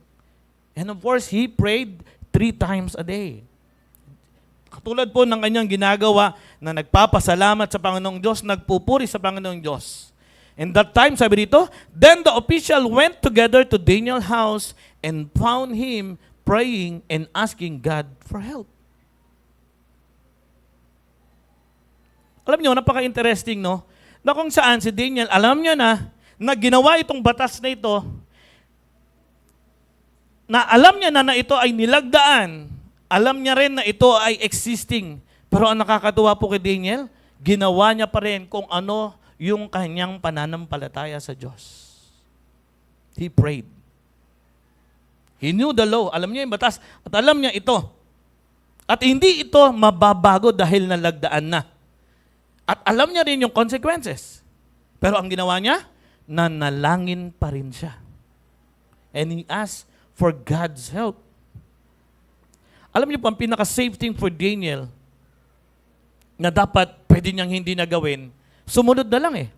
And of course, he prayed 3 times a day. Katulad po ng kanyang ginagawa na nagpapasalamat sa Panginoong Diyos, nagpupuri sa Panginoong Diyos. And that time, sabi dito, then the official went together to Daniel's house and found him praying and asking God for help. Alam niyo, napaka-interesting, no? Na kung saan si Daniel, alam niya na ginawa itong batas na ito, na alam niya na ito ay nilagdaan, alam niya rin na ito ay existing. Pero ang nakakatuwa po kay Daniel, ginawa niya pa rin kung ano yung kanyang pananampalataya sa Diyos. He prayed. He knew the law. Alam niya yung batas. At alam niya ito. At hindi ito mababago dahil nalagdaan na. At alam niya rin yung consequences. Pero ang ginawa niya, nanalangin pa rin siya. And he asked for God's help. Alam niyo po, ang pinaka-safe thing for Daniel na dapat pwede niyang hindi na gawin, sumunod na lang eh.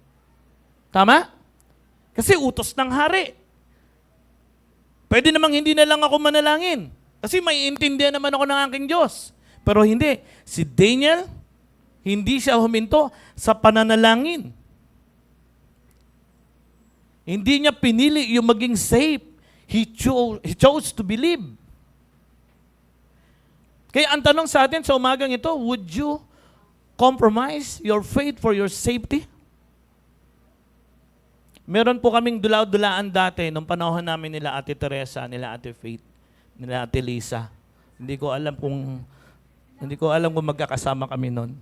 Tama? Kasi utos ng hari. Pwede namang hindi na lang ako manalangin. Kasi may intindihan naman ako ng aking Diyos. Pero hindi. Si Daniel, hindi siya huminto sa pananalangin. Hindi niya pinili yung maging safe. He chose to believe. Kaya ang tanong sa atin sa umagang ito, would you compromise your faith for your safety? Meron po kaming dulaw-dulaan dati nung panahon namin nila Ate Teresa, nila Ate Faith, nila Ate Lisa. Hindi ko alam kung magkakasama kami noon.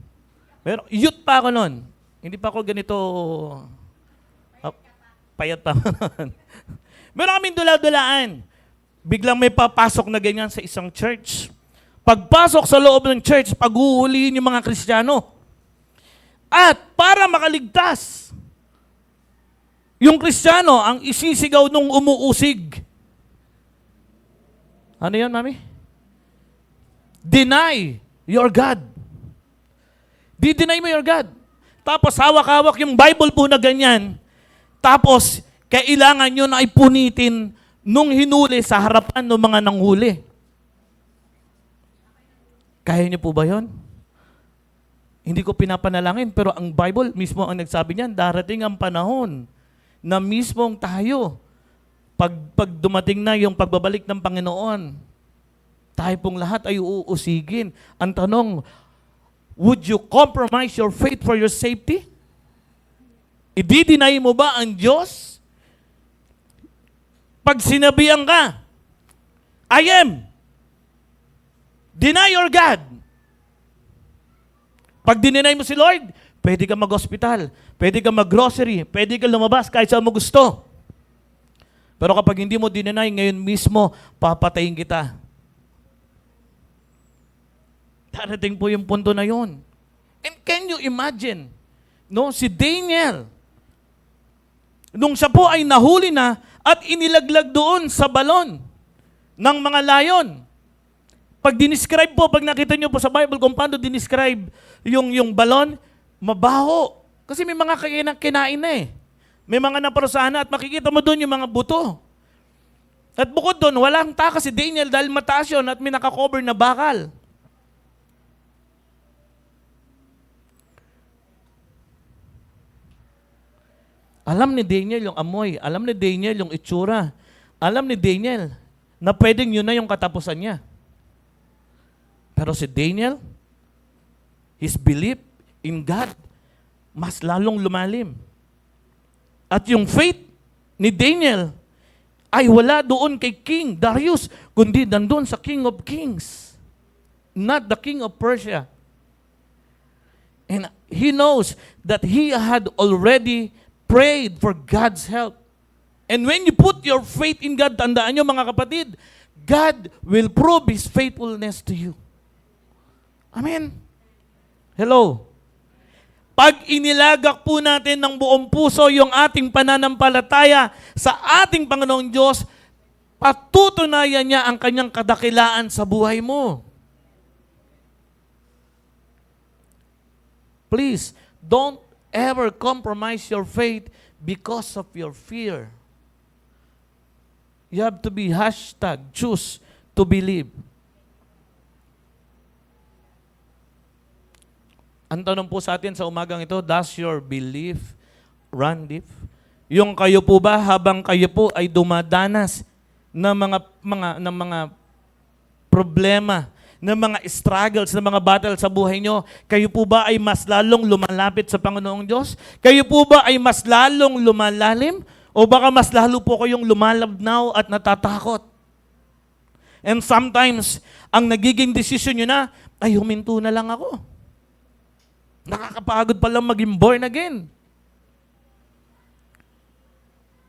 Pero youth pa ako noon. Hindi pa ako ganito payat pa noon. Meron kaming dulaw-dulaan. Biglang may papasok na ganyan sa isang church. Pagpasok sa loob ng church, paghuhulihin yung mga Kristiyano. At para makaligtas, yung Kristiyano ang isisigaw nung umuusig. Ano yan, mami? Deny your God. Di-deny mo your God. Tapos hawak-hawak yung Bible po na ganyan. Tapos kailangan nyo na ipunitin nung hinuli sa harapan ng mga nanghuli. Kaya niyo po ba yun? Hindi ko pinapanalangin, pero ang Bible mismo ang nagsabi niyan, darating ang panahon na mismong tayo, pag dumating na yung pagbabalik ng Panginoon, tayo pong lahat ay uusigin. Ang tanong, would you compromise your faith for your safety? Ididinay mo ba ang Diyos? Pag sinabihan ka, I am, deny your God. Pag dininay mo si Lord, pwede ka mag-hospital, pwede ka mag-grocery, pwede ka lumabas kahit saan mo gusto. Pero kapag hindi mo dininay, ngayon mismo, papatayin kita. Darating po yung punto na yun. And can you imagine, no, si Daniel, nung siya po ay nahuli na at inilaglag doon sa balon ng mga layon. Pag dinescribe po, pag nakita nyo po sa Bible kung paano dinescribe yung balon, mabaho. Kasi may mga kinain na eh. May mga naparusahan na at makikita mo doon yung mga buto. At bukod doon, walang takas si Daniel dahil mataas yun at may nakakover na bakal. Alam ni Daniel yung amoy. Alam ni Daniel yung itsura. Alam ni Daniel na pwedeng yun na yung katapusan niya. Pero si Daniel, his belief in God, mas lalong lumalim. At yung faith ni Daniel ay wala doon kay King Darius, kundi nandun sa King of Kings, not the King of Persia. And he knows that he had already prayed for God's help. And when you put your faith in God, tandaan nyo mga kapatid, God will prove His faithfulness to you. Amen. Hello. Pag inilagak po natin ng buong puso yung ating pananampalataya sa ating Panginoong Diyos, patutunayan niya ang kanyang kadakilaan sa buhay mo. Please, don't ever compromise your faith because of your fear. You have to be #choose to believe. Ang tanong po sa atin sa umagang ito, does your belief run deep? Yung kayo po ba, habang kayo po ay dumadanas ng mga problema, ng mga struggles, ng mga battle sa buhay nyo, kayo po ba ay mas lalong lumalapit sa Panginoong Diyos? Kayo po ba ay mas lalong lumalalim? O baka mas lalo po kayong lumalabnaw at natatakot? And sometimes, ang nagiging desisyon nyo na, ay huminto na lang ako. Nakakapagod palang maging born again.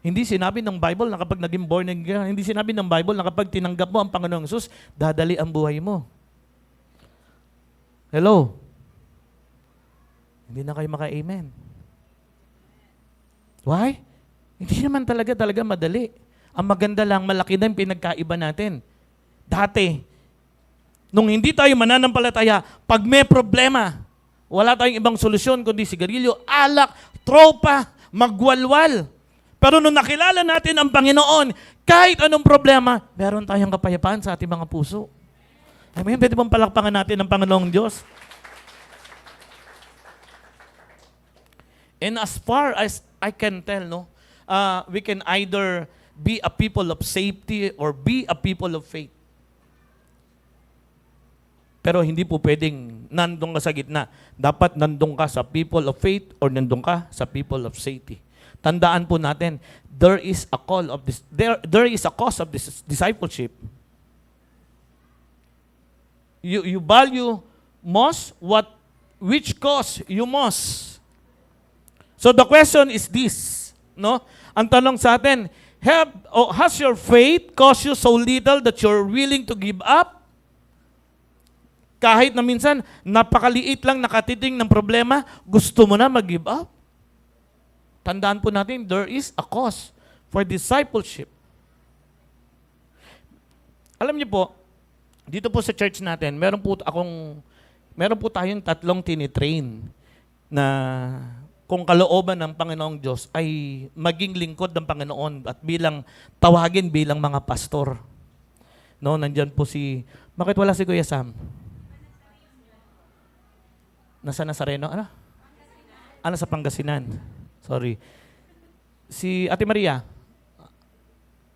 Hindi sinabi ng Bible na kapag naging born again, hindi sinabi ng Bible na kapag tinanggap mo ang Panginoong Hesus, dadali ang buhay mo. Hello? Hindi na kayo maka-amen. Why? Hindi naman talaga madali. Ang maganda lang, malaki na yung pinagkaiba natin. Dati, Nung hindi tayo mananampalataya, pag may problema, wala tayong ibang solusyon kundi sigarilyo, alak, tropa, magwalwal. Pero nung nakilala natin ang Panginoon, kahit anong problema, meron tayong kapayapaan sa ating mga puso. Amen. Pwede bang palakpakan natin ang Panginoong Diyos? And as far as I can tell, no, we can either be a people of safety or be a people of faith. Pero hindi po pwedeng nandun ka sa gitna. Dapat nandun ka sa people of faith or nandun ka sa people of safety. Tandaan po natin, there is a call of this, there is a cause of this discipleship. You value most which cause you must. So the question is this, no? Ang tanong sa atin, has your faith caused you so little that you're willing to give up? Kahit na minsan, napakaliit lang nakatiting ng problema, gusto mo na mag-give up? Tandaan po natin, there is a cause for discipleship. Alam niyo po, dito po sa church natin, meron po tayong 3 tinitrain na kung kalooban ng Panginoong Diyos ay maging lingkod ng Panginoon at tawagin bilang mga pastor. No, nandyan po bakit wala si Kuya Sam? Nasa Nazareno? Ano? Sa Pangasinan. Sorry. Si Ate Maria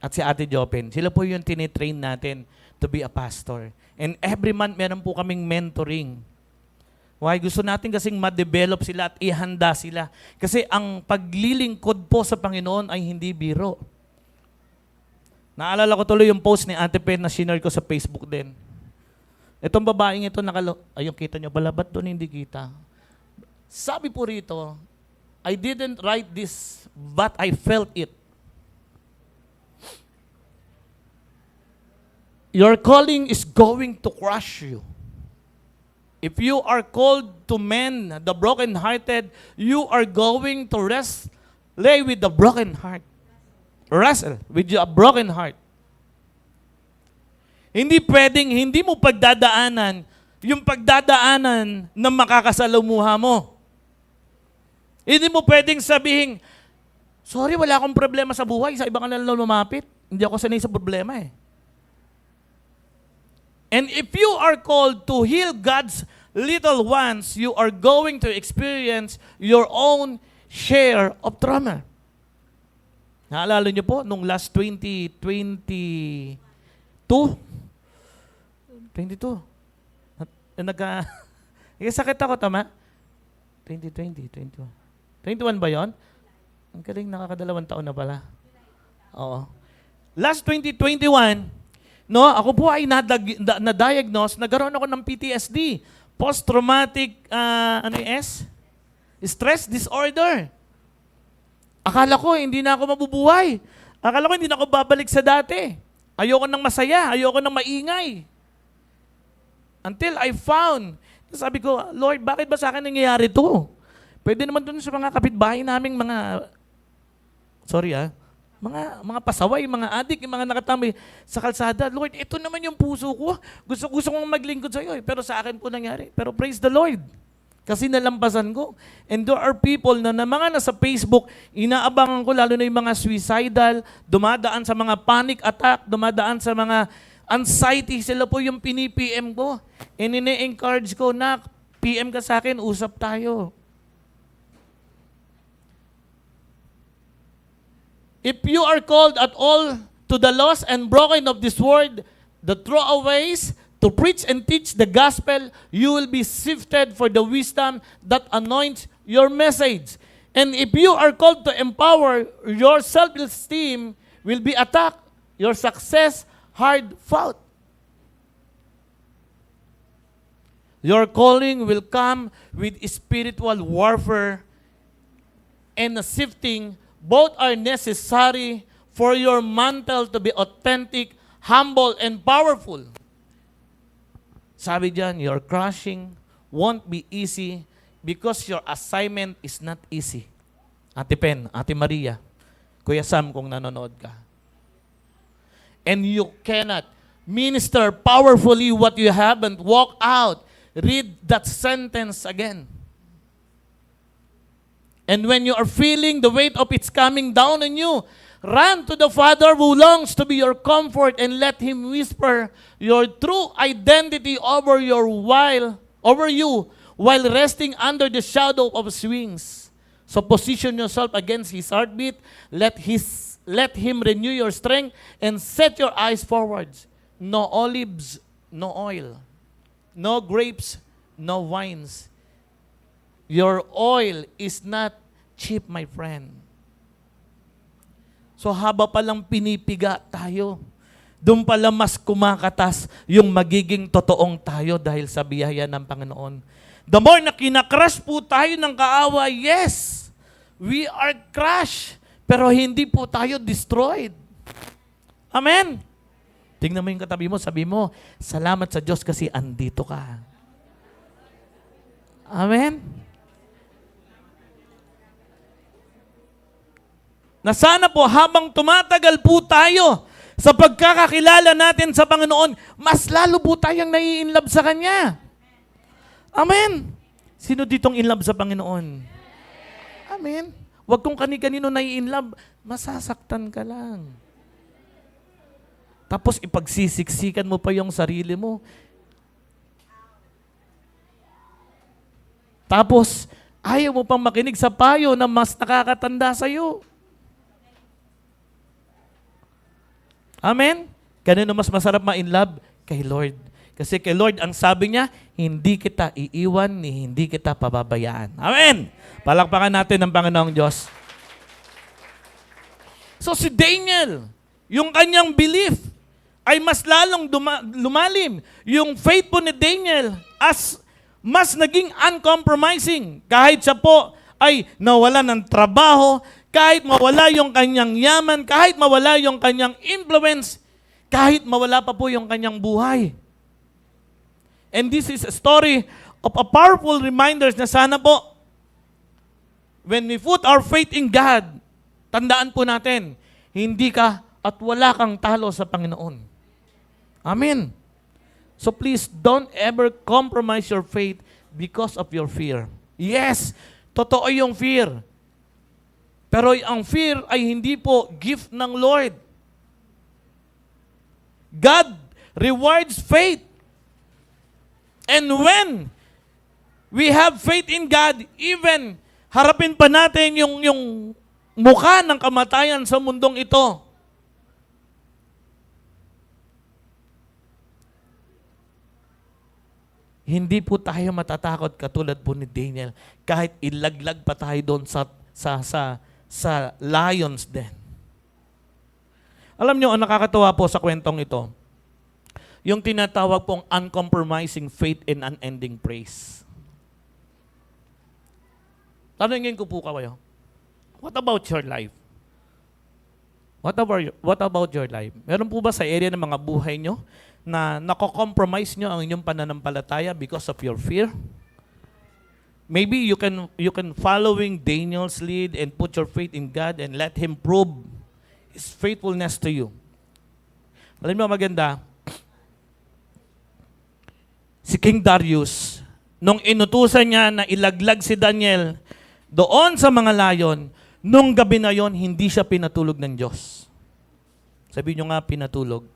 at si Ate Jopen, sila po yung tinitrain natin to be a pastor. And every month, meron po kaming mentoring. Why? Gusto natin kasing ma-develop sila at ihanda sila. Kasi ang paglilingkod po sa Panginoon ay hindi biro. Naalala ko tuloy yung post ni Ate Pen na sinare ko sa Facebook din. Itong babaeng ito, ayun, kita nyo pala, ba't doon hindi kita? Sabi po rito, I didn't write this, but I felt it. Your calling is going to crush you. If you are called to mend the brokenhearted, you are going to lay with the broken heart. Wrestle with a broken heart. Hindi pwedeng, hindi mo pagdadaanan yung pagdadaanan ng makakasalamuha mo. Hindi mo pwedeng sabihin, sorry, wala akong problema sa buhay, sa ibang ka na lang lumapit. Hindi ako sanay sa problema eh. And if you are called to heal God's little ones, you are going to experience your own share of trauma. Naalala niyo po, nung last 2022, sakit ako, tama? 21 ba yon? Ang galing, nakakadalawang taon na pala. Oo. Last 2021, no, ako po ay na-diagnose, nagkaroon ako ng PTSD, post-traumatic, stress disorder. Akala ko, hindi na ako mabubuhay. Akala ko, hindi na ako babalik sa dati. Ayoko nang masaya, ayoko nang maingay. Until I found, sabi ko, Lord, bakit ba sa akin nangyayari to? Pwede naman dun sa mga kapitbahay naming mga pasaway, mga adik, yung mga nakatambay sa kalsada. Lord, ito naman yung puso ko. Gusto kong maglingkod sa iyo. Pero sa akin po nangyari. Pero praise the Lord. Kasi nalampasan ko. And there are people na mga nasa Facebook, inaabangan ko, lalo na yung mga suicidal, dumadaan sa mga panic attack, dumadaan sa mga anxiety. Sila po yung pini-PM ko. And ine-encourage ko na, PM ka sa akin, usap tayo. If you are called at all to the lost and broken of this world, the throwaways, to preach and teach the gospel, you will be sifted for the wisdom that anoints your message. And if you are called to empower, your self-esteem will be attacked, your success hard fought. Your calling will come with spiritual warfare and a sifting. Both are necessary for your mantle to be authentic, humble, and powerful. Sabi diyan, your crushing won't be easy because your assignment is not easy. Ate Pen, Ate Maria, Kuya Sam kung nanonood ka. And you cannot minister powerfully what you haven't walked out. Read that sentence again. And when you are feeling the weight of it's coming down on you, run to the Father who longs to be your comfort and let Him whisper your true identity over you while resting under the shadow of His wings. So position yourself against His heartbeat. Let Him renew your strength and set your eyes forwards. No olives, no oil. No grapes, no wines. Your oil is not cheap, my friend. So haba palang pinipiga tayo, doon pala mas kumakatas yung magiging totoong tayo dahil sa biyaya ng Panginoon. The more na kinakrush po tayo ng kaaway, yes, we are crushed, pero hindi po tayo destroyed. Amen? Tingnan mo yung katabi mo, sabi mo, salamat sa Diyos kasi andito ka. Amen? Na sana po habang tumatagal po tayo sa pagkakakilala natin sa Panginoon, mas lalo po tayong nai-inlove sa Kanya. Amen? Sino ditong inlove sa Panginoon? Amen? Huwag kung kani-kanino nai-inlove, masasaktan ka lang. Tapos ipagsisiksikan mo pa yung sarili mo. Tapos, ayaw mo pang makinig sa payo na mas nakakatanda sa'yo. Amen? Kanino mas masarap ma-inlove? Kay Lord. Kasi kay Lord, ang sabi niya, hindi kita iiwan ni hindi kita pababayaan. Amen? Palakpakan natin ang Panginoong Diyos. So si Daniel, yung kanyang belief, ay mas lalong lumalim. Yung faith po ni Daniel as mas naging uncompromising. Kahit siya po ay nawala ng trabaho, kahit mawala yung kanyang yaman, kahit mawala yung kanyang influence, kahit mawala pa po yung kanyang buhay. And this is a story of a powerful reminders na sana po, when we put our faith in God, tandaan po natin, hindi ka at wala kang talo sa Panginoon. Amen. So please, don't ever compromise your faith because of your fear. Yes, totoo yung fear. Pero ang fear ay hindi po gift ng Lord. God rewards faith. And when we have faith in God, even harapin pa natin yung mukha ng kamatayan sa mundong ito, hindi po tayo matatakot katulad po ni Daniel kahit ilaglag pa tayo doon sa lions den. Alam nyo, ang nakakatawa po sa kwentong ito, yung tinatawag pong uncompromising faith and unending praise. Tanungin ko po kayo, what about your life? What about your life? Meron po ba sa area ng mga buhay nyo na nako-compromise nyo ang inyong pananampalataya because of your fear? Maybe you can following Daniel's lead and put your faith in God and let Him prove His faithfulness to you. Alam mo maganda, si King Darius, nung inutusan niya na ilaglag si Daniel doon sa mga layon, nung gabi na yon, hindi siya pinatulog ng Diyos. Sabi nyo nga, pinatulog.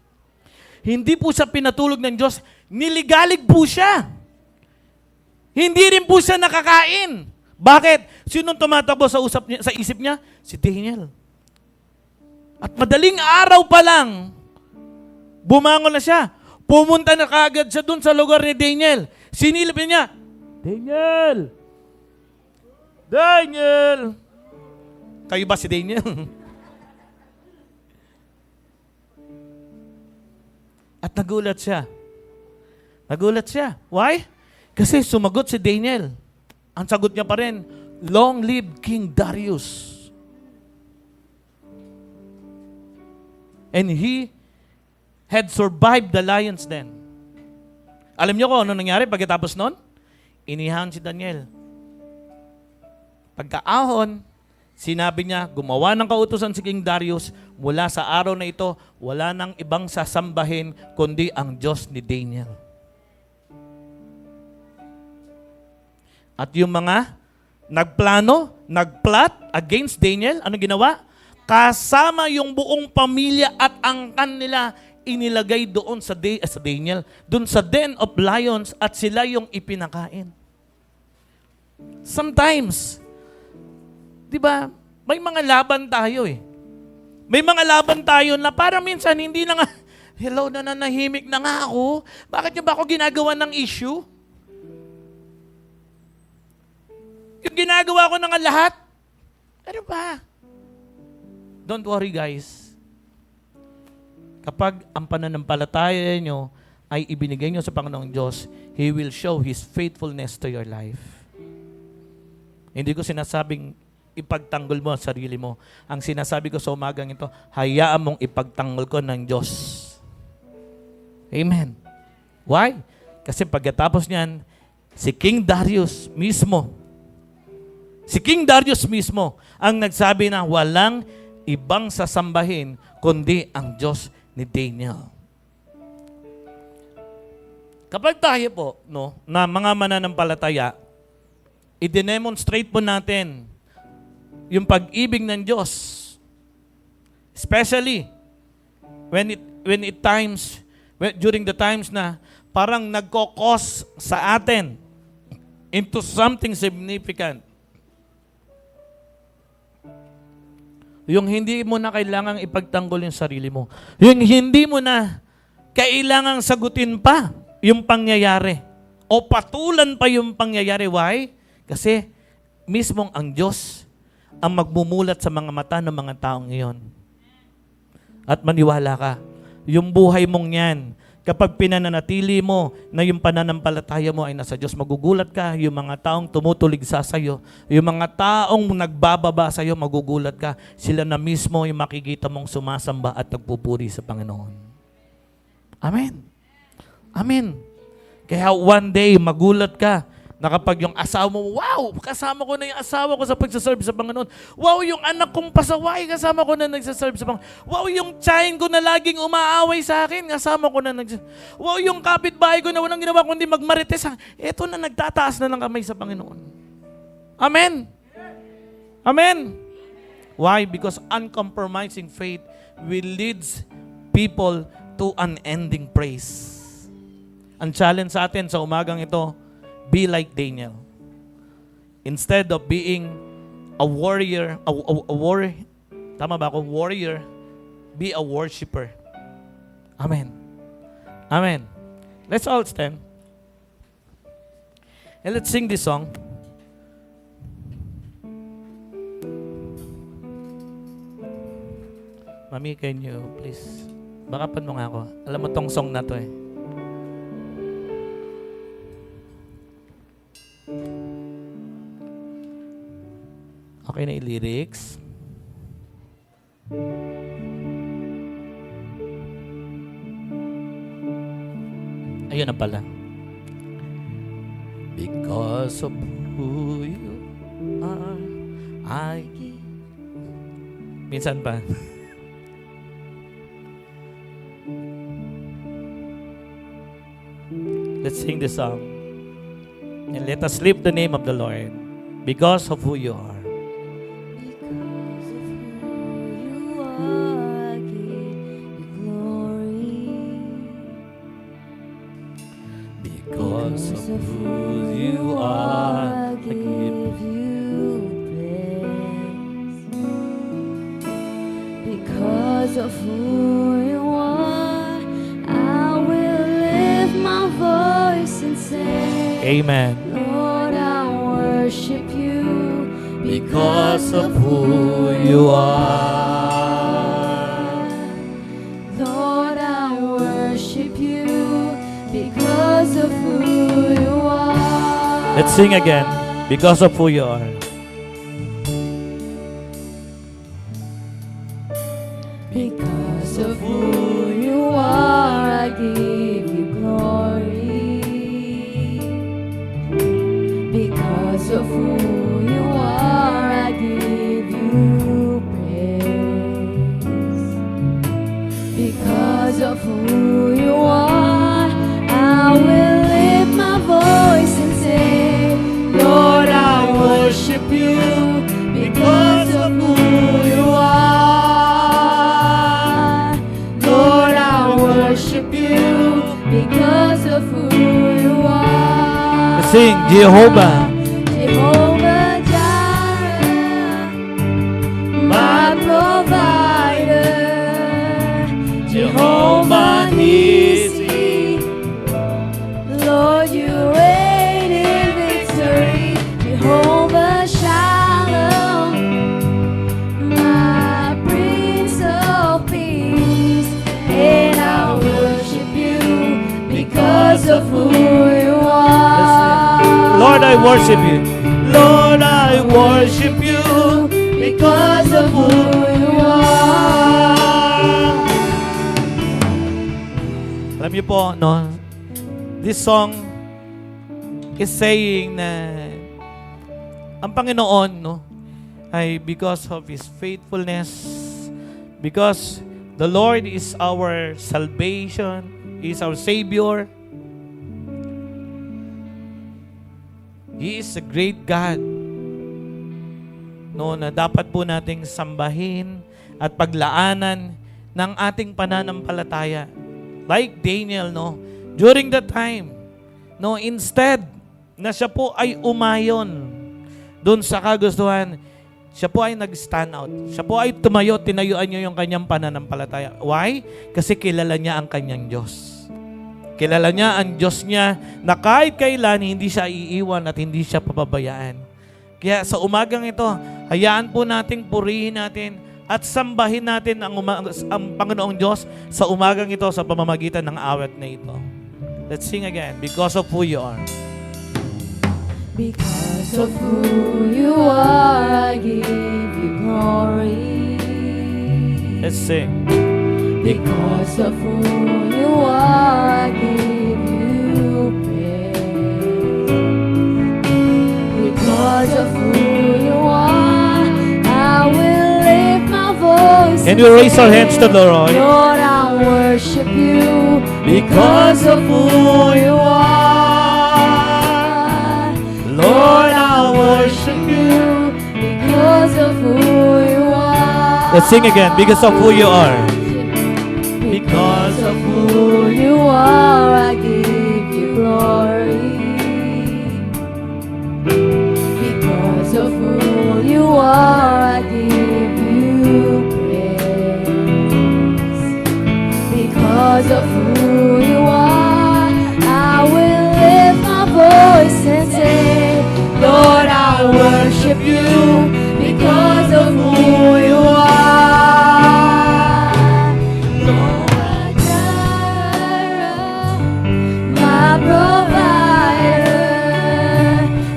Hindi po siya pinatulog ng Diyos, niligalig po siya. Hindi rin po siya nakakain. Bakit? Sinong tumatakbo sa isip niya? Si Daniel. At madaling araw pa lang, bumangon na siya. Pumunta na kaagad siya dun sa lugar ni Daniel. Sinilip niya, Daniel! Daniel! Kayo ba si Daniel? At nagulat siya. Nagulat siya. Why? Kasi sumagot si Daniel. Ang sagot niya pa rin, long live King Darius. And he had survived the lions den. Alam niyo kung ano nangyari pagkatapos nun? Inihahan si Daniel. Pagkaahon, Sinabi niya, gumawa ng kautusan si King Darius, mula sa araw na ito, wala nang ibang sasambahin kundi ang Diyos ni Daniel. At yung mga nagplano, nagplot against Daniel, ano ginawa? Kasama yung buong pamilya at angkan nila, inilagay doon sa Daniel, doon sa den of lions, at sila yung ipinakain. Sometimes, di ba, may mga laban tayo eh. May mga laban tayo na parang minsan hindi na nga, hello, nananahimik na nga ako. Bakit niyo ba ako ginagawa ng issue? Yung ginagawa ko na nga lahat, ano ba? Don't worry guys. Kapag ang pananampalataya nyo ay ibinigay nyo sa Panginoong Diyos, He will show His faithfulness to your life. Hindi ko sinasabing ipagtanggol mo ang sarili mo. Ang sinasabi ko sa umagang ito, hayaan mong ipagtanggol ko ng Diyos. Amen. Why? Kasi pagkatapos niyan, si King Darius mismo ang nagsabi na walang ibang sasambahin kundi ang Diyos ni Daniel. Kapag tayo po, na mga mananampalataya, i-demonstrate po natin yung pag-ibig ng Diyos. Especially during the times na parang nagkokos sa atin into something significant. Yung hindi mo na kailangang ipagtanggol yung sarili mo. Yung hindi mo na kailangang sagutin pa yung pangyayari. O patulan pa yung pangyayari. Why? Kasi mismong ang Diyos ang magmumulat sa mga mata ng mga taong iyon. At maniwala ka, yung buhay mong yan, kapag pinananatili mo na yung pananampalataya mo ay nasa Diyos, magugulat ka, yung mga taong tumutuligsa sa'yo, yung mga taong nagbababa sa'yo, magugulat ka, sila na mismo yung makikita mong sumasamba at nagpupuri sa Panginoon. Amen. Amen. Kaya one day, magulat ka na kapag yung asawa mo, wow, kasama ko na yung asawa ko sa pagsaserve sa Panginoon. Wow, yung anak kong pasaway, kasama ko na nagsaserve sa Panginoon. Wow, yung tiyahin ko na laging umaaway sa akin, kasama ko na nagsaserve. Wow, yung kapitbahay ko na walang ginawa kundi magmarites, eto na nagtataas na ng kamay sa Panginoon. Amen. Amen. Why? Because uncompromising faith will lead people to unending praise. Ang challenge sa atin sa umagang ito, be like Daniel. Instead of being a warrior, tama ba ako? Warrior, be a worshiper. Amen. Amen. Let's all stand. And let's sing this song. Mami, can you please? Bakapan mo nga ako. Alam mo tong song na to eh. Okay na yung lyrics. Ayun na pala. Because of who you are, I give. Minsan pa. Let's sing this song. And let us lift the name of the Lord. Because of who you are. Because of who you are, I give you praise. Because of who you are, I will lift my voice and say, Amen. Lord, I worship you. Because of who you are. Lord, I worship you. Because of who you are. Let's sing again. Because of who you are. Because of who you are, I give you glory. Because of who you are, I give you sing Jehovah. Jehovah Jireh, my provider. Jehovah Nissi, Lord, you reign in victory. Jehovah Shalom, my Prince of Peace, and I worship you because of who you are. Lord, I worship you. Lord, I worship you Because of who you are. Alam niyo po, no? This song is saying na ang Panginoon, no, ay because of His faithfulness, because the Lord is our salvation, He is our Savior. He is a great God, no, na dapat po nating sambahin at paglaanan ng ating pananampalataya. Like Daniel, no, during that time, no, instead na siya po ay umayon doon sa kagustuhan, siya po ay nag-stand out. Siya po ay tumayo, tinayuan niya yung kanyang pananampalataya. Why? Kasi kilala niya ang kanyang Diyos. Kilala niya ang Diyos niya na kahit kailan hindi siya iiwan at hindi siya pababayaan. Kaya sa umagang ito, hayaan po nating purihin natin at sambahin natin ang Panginoong Diyos sa umagang ito sa pamamagitan ng awit na ito. Let's sing again, because of who you are. Because of who you are, I give you glory. Let's sing. Because of who you are, I give you praise. Because of who you are, I will lift my voice. Can we raise our hands to the Lord? Lord, I worship you because of who you are. Lord, I worship you because of who you are. Let's sing again, because of who you are. Because of who you are, I give you glory. Because of who you are, I give you praise. Because of who you are, I will lift my voice and say, Lord, I worship you because of who you are. Lord, Jireh, my provider.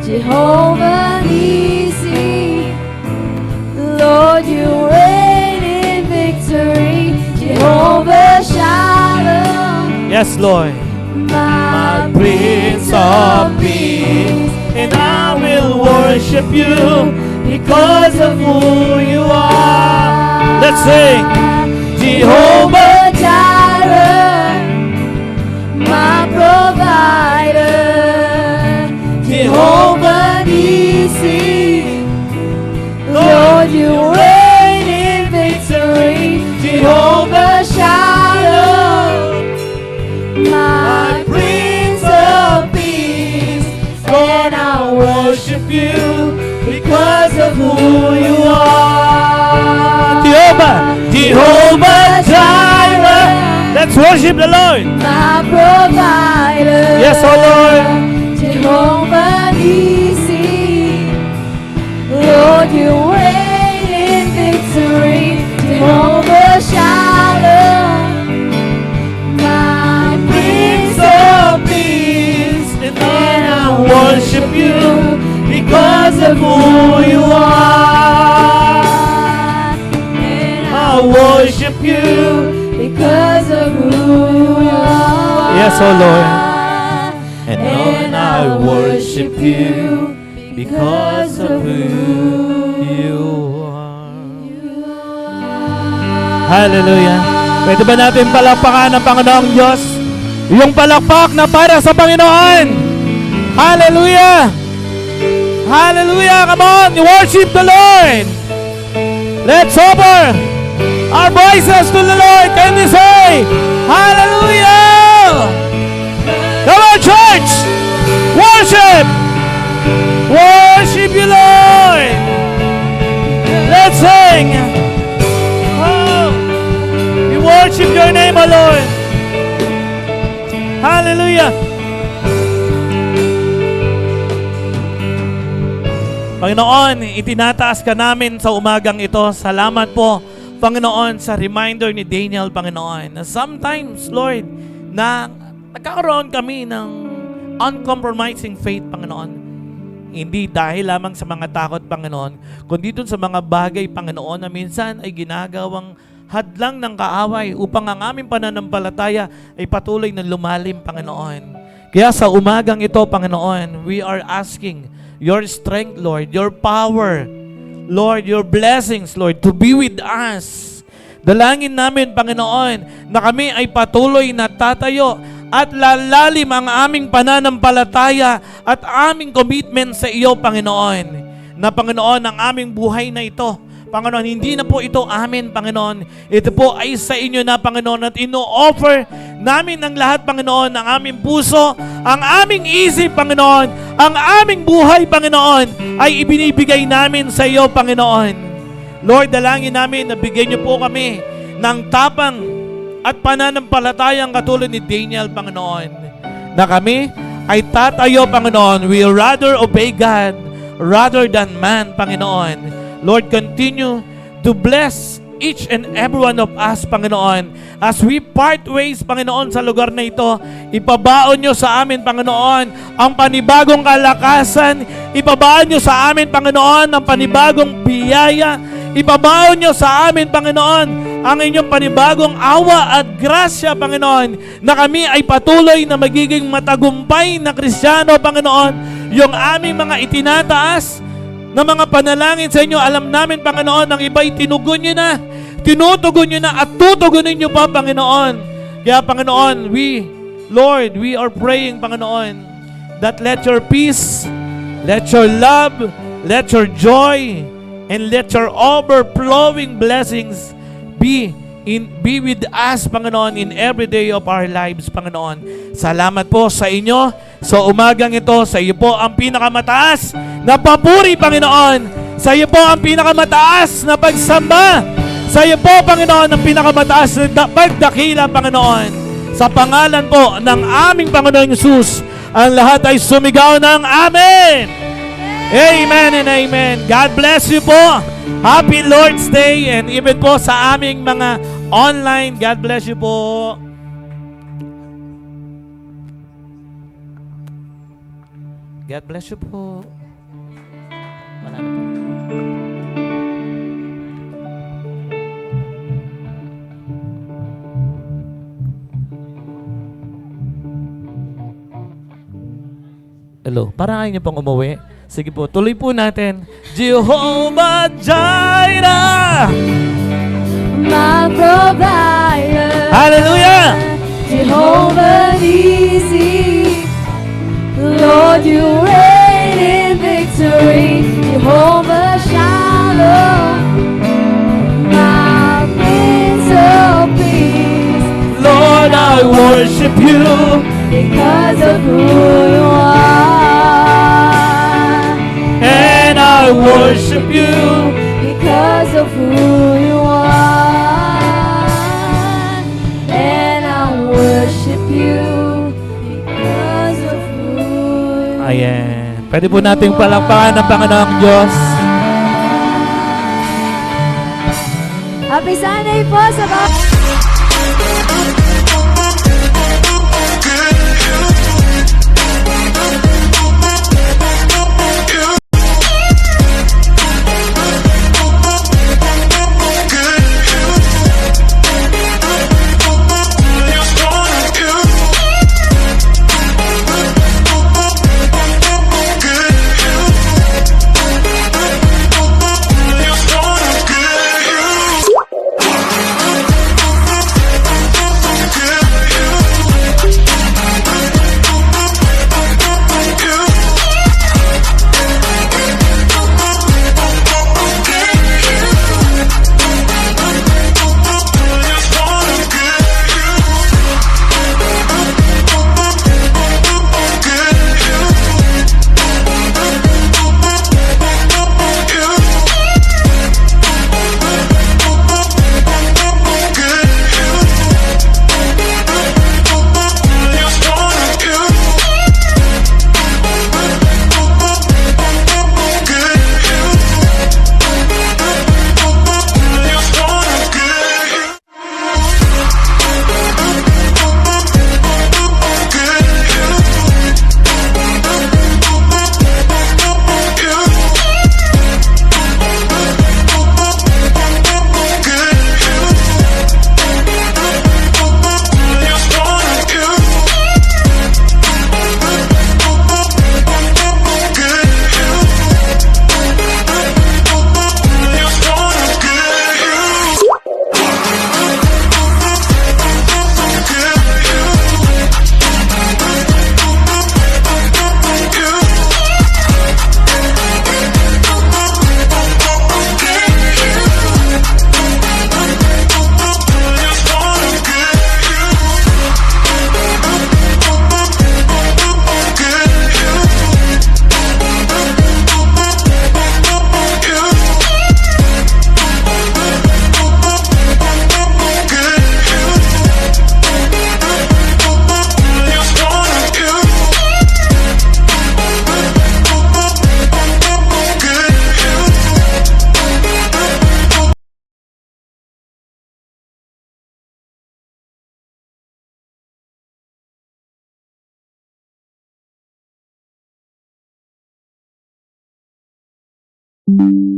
Jehovah Nissi, Lord, you reign in victory. Jehovah Shalom, Yes, Lord. my Prince of Peace, and I will worship you because of who you are. Let's sing. Jehovah Jireh, my provider. Jehovah Nissi, Lord, you reign in victory. Jehovah Shalom, my Prince of Peace, and I worship you because of who you are. Jehovah Jireh. Let's worship the Lord. My provider. Yes, oh Lord. Jehovah Nissi, Lord, you reign in victory. Jehovah Shalom, my Prince of Peace, and I worship you because of who you are. And I worship you because of who you are. Yes, oh Lord. And I worship you because of who you are. Hallelujah. Pwede ba natin palakpakan ang Panginoong Diyos? Yung palakpak na para sa Panginoon. Hallelujah. Hallelujah. Come on, worship the Lord. Let's offer our voices to the Lord. Can we say, Hallelujah? Come on, church! Worship! Lord. Hallelujah. Panginoon, itinataas ka namin sa umagang ito. Salamat po, Panginoon, sa reminder ni Daniel, Panginoon, na sometimes, Lord, na nagkakaroon kami ng uncompromising faith, Panginoon. Hindi dahil lamang sa mga takot, Panginoon, kundi dun sa mga bagay, Panginoon, na minsan ay ginagawang hadlang ng kaaway upang ang aming pananampalataya ay patuloy na lumalim, Panginoon. Kaya sa umagang ito, Panginoon, we are asking your strength, Lord, your power, Lord, your blessings, Lord, to be with us. Dalangin namin, Panginoon, na kami ay patuloy na tatayo at lalalim ang aming pananampalataya at aming commitment sa iyo, Panginoon. Na, Panginoon, ang aming buhay na ito, Panginoon, hindi na po ito amin, Panginoon. Ito po ay sa inyo na, Panginoon, at ino-offer namin ang lahat, Panginoon, ang aming puso, ang aming isip, Panginoon, ang aming buhay, Panginoon, ay ibinibigay namin sa iyo, Panginoon. Lord, dalangin namin na bigyan niyo po kami ng tapang at pananampalatayang katulad ni Daniel, Panginoon, na kami ay tatayo, Panginoon. We rather obey God rather than man, Panginoon. Lord, continue to bless each and every one of us, Panginoon. As we part ways, Panginoon, sa lugar na ito, ipabaon nyo sa amin, Panginoon, ang panibagong kalakasan. Ipabaon nyo sa amin, Panginoon, ang panibagong biyaya. Ipabaon nyo sa amin, Panginoon, ang inyong panibagong awa at grasya, Panginoon, na kami ay patuloy na magiging matagumpay na Kristiyano, Panginoon. Yung aming mga itinataas na mga panalangin sa inyo, alam namin, Panginoon, ang iba'y tinugon nyo na, tinutugon nyo na, at tutugunin nyo pa, Panginoon. Kaya, Panginoon, Lord, we are praying, Panginoon, that let your peace, let your love, let your joy, and let your overflowing blessings be with us, Panginoon, in every day of our lives, Panginoon. Salamat po sa inyo. Sa umagang ito, sa iyo po ang pinakamataas na papuri, Panginoon. Sa iyo po ang pinakamataas na pagsamba. Sa iyo po, Panginoon, ang pinakamataas na pagdakila, Panginoon. Sa pangalan po ng aming Panginoon Jesus, ang lahat ay sumigaw ng Amen! Amen and amen. God bless you po. Happy Lord's Day, and even po sa aming mga online, God bless you po. God bless you po. Wala na po. Hello, parang ayaw niyo pong umuwi. Sige po, tuloy po natin. Jehovah Jireh, My provider. Hallelujah! Jehovah Nissi. Lord, you reign in victory. Jehovah Shalom. My Prince of Peace. Lord, I worship you. Because of who you are. And I worship you. Because of who you are. And I worship you. Because of who you are. Ayan. Pwede po nating palakpakan ng Panginoong Diyos. Happy Sunday po sa mga... you.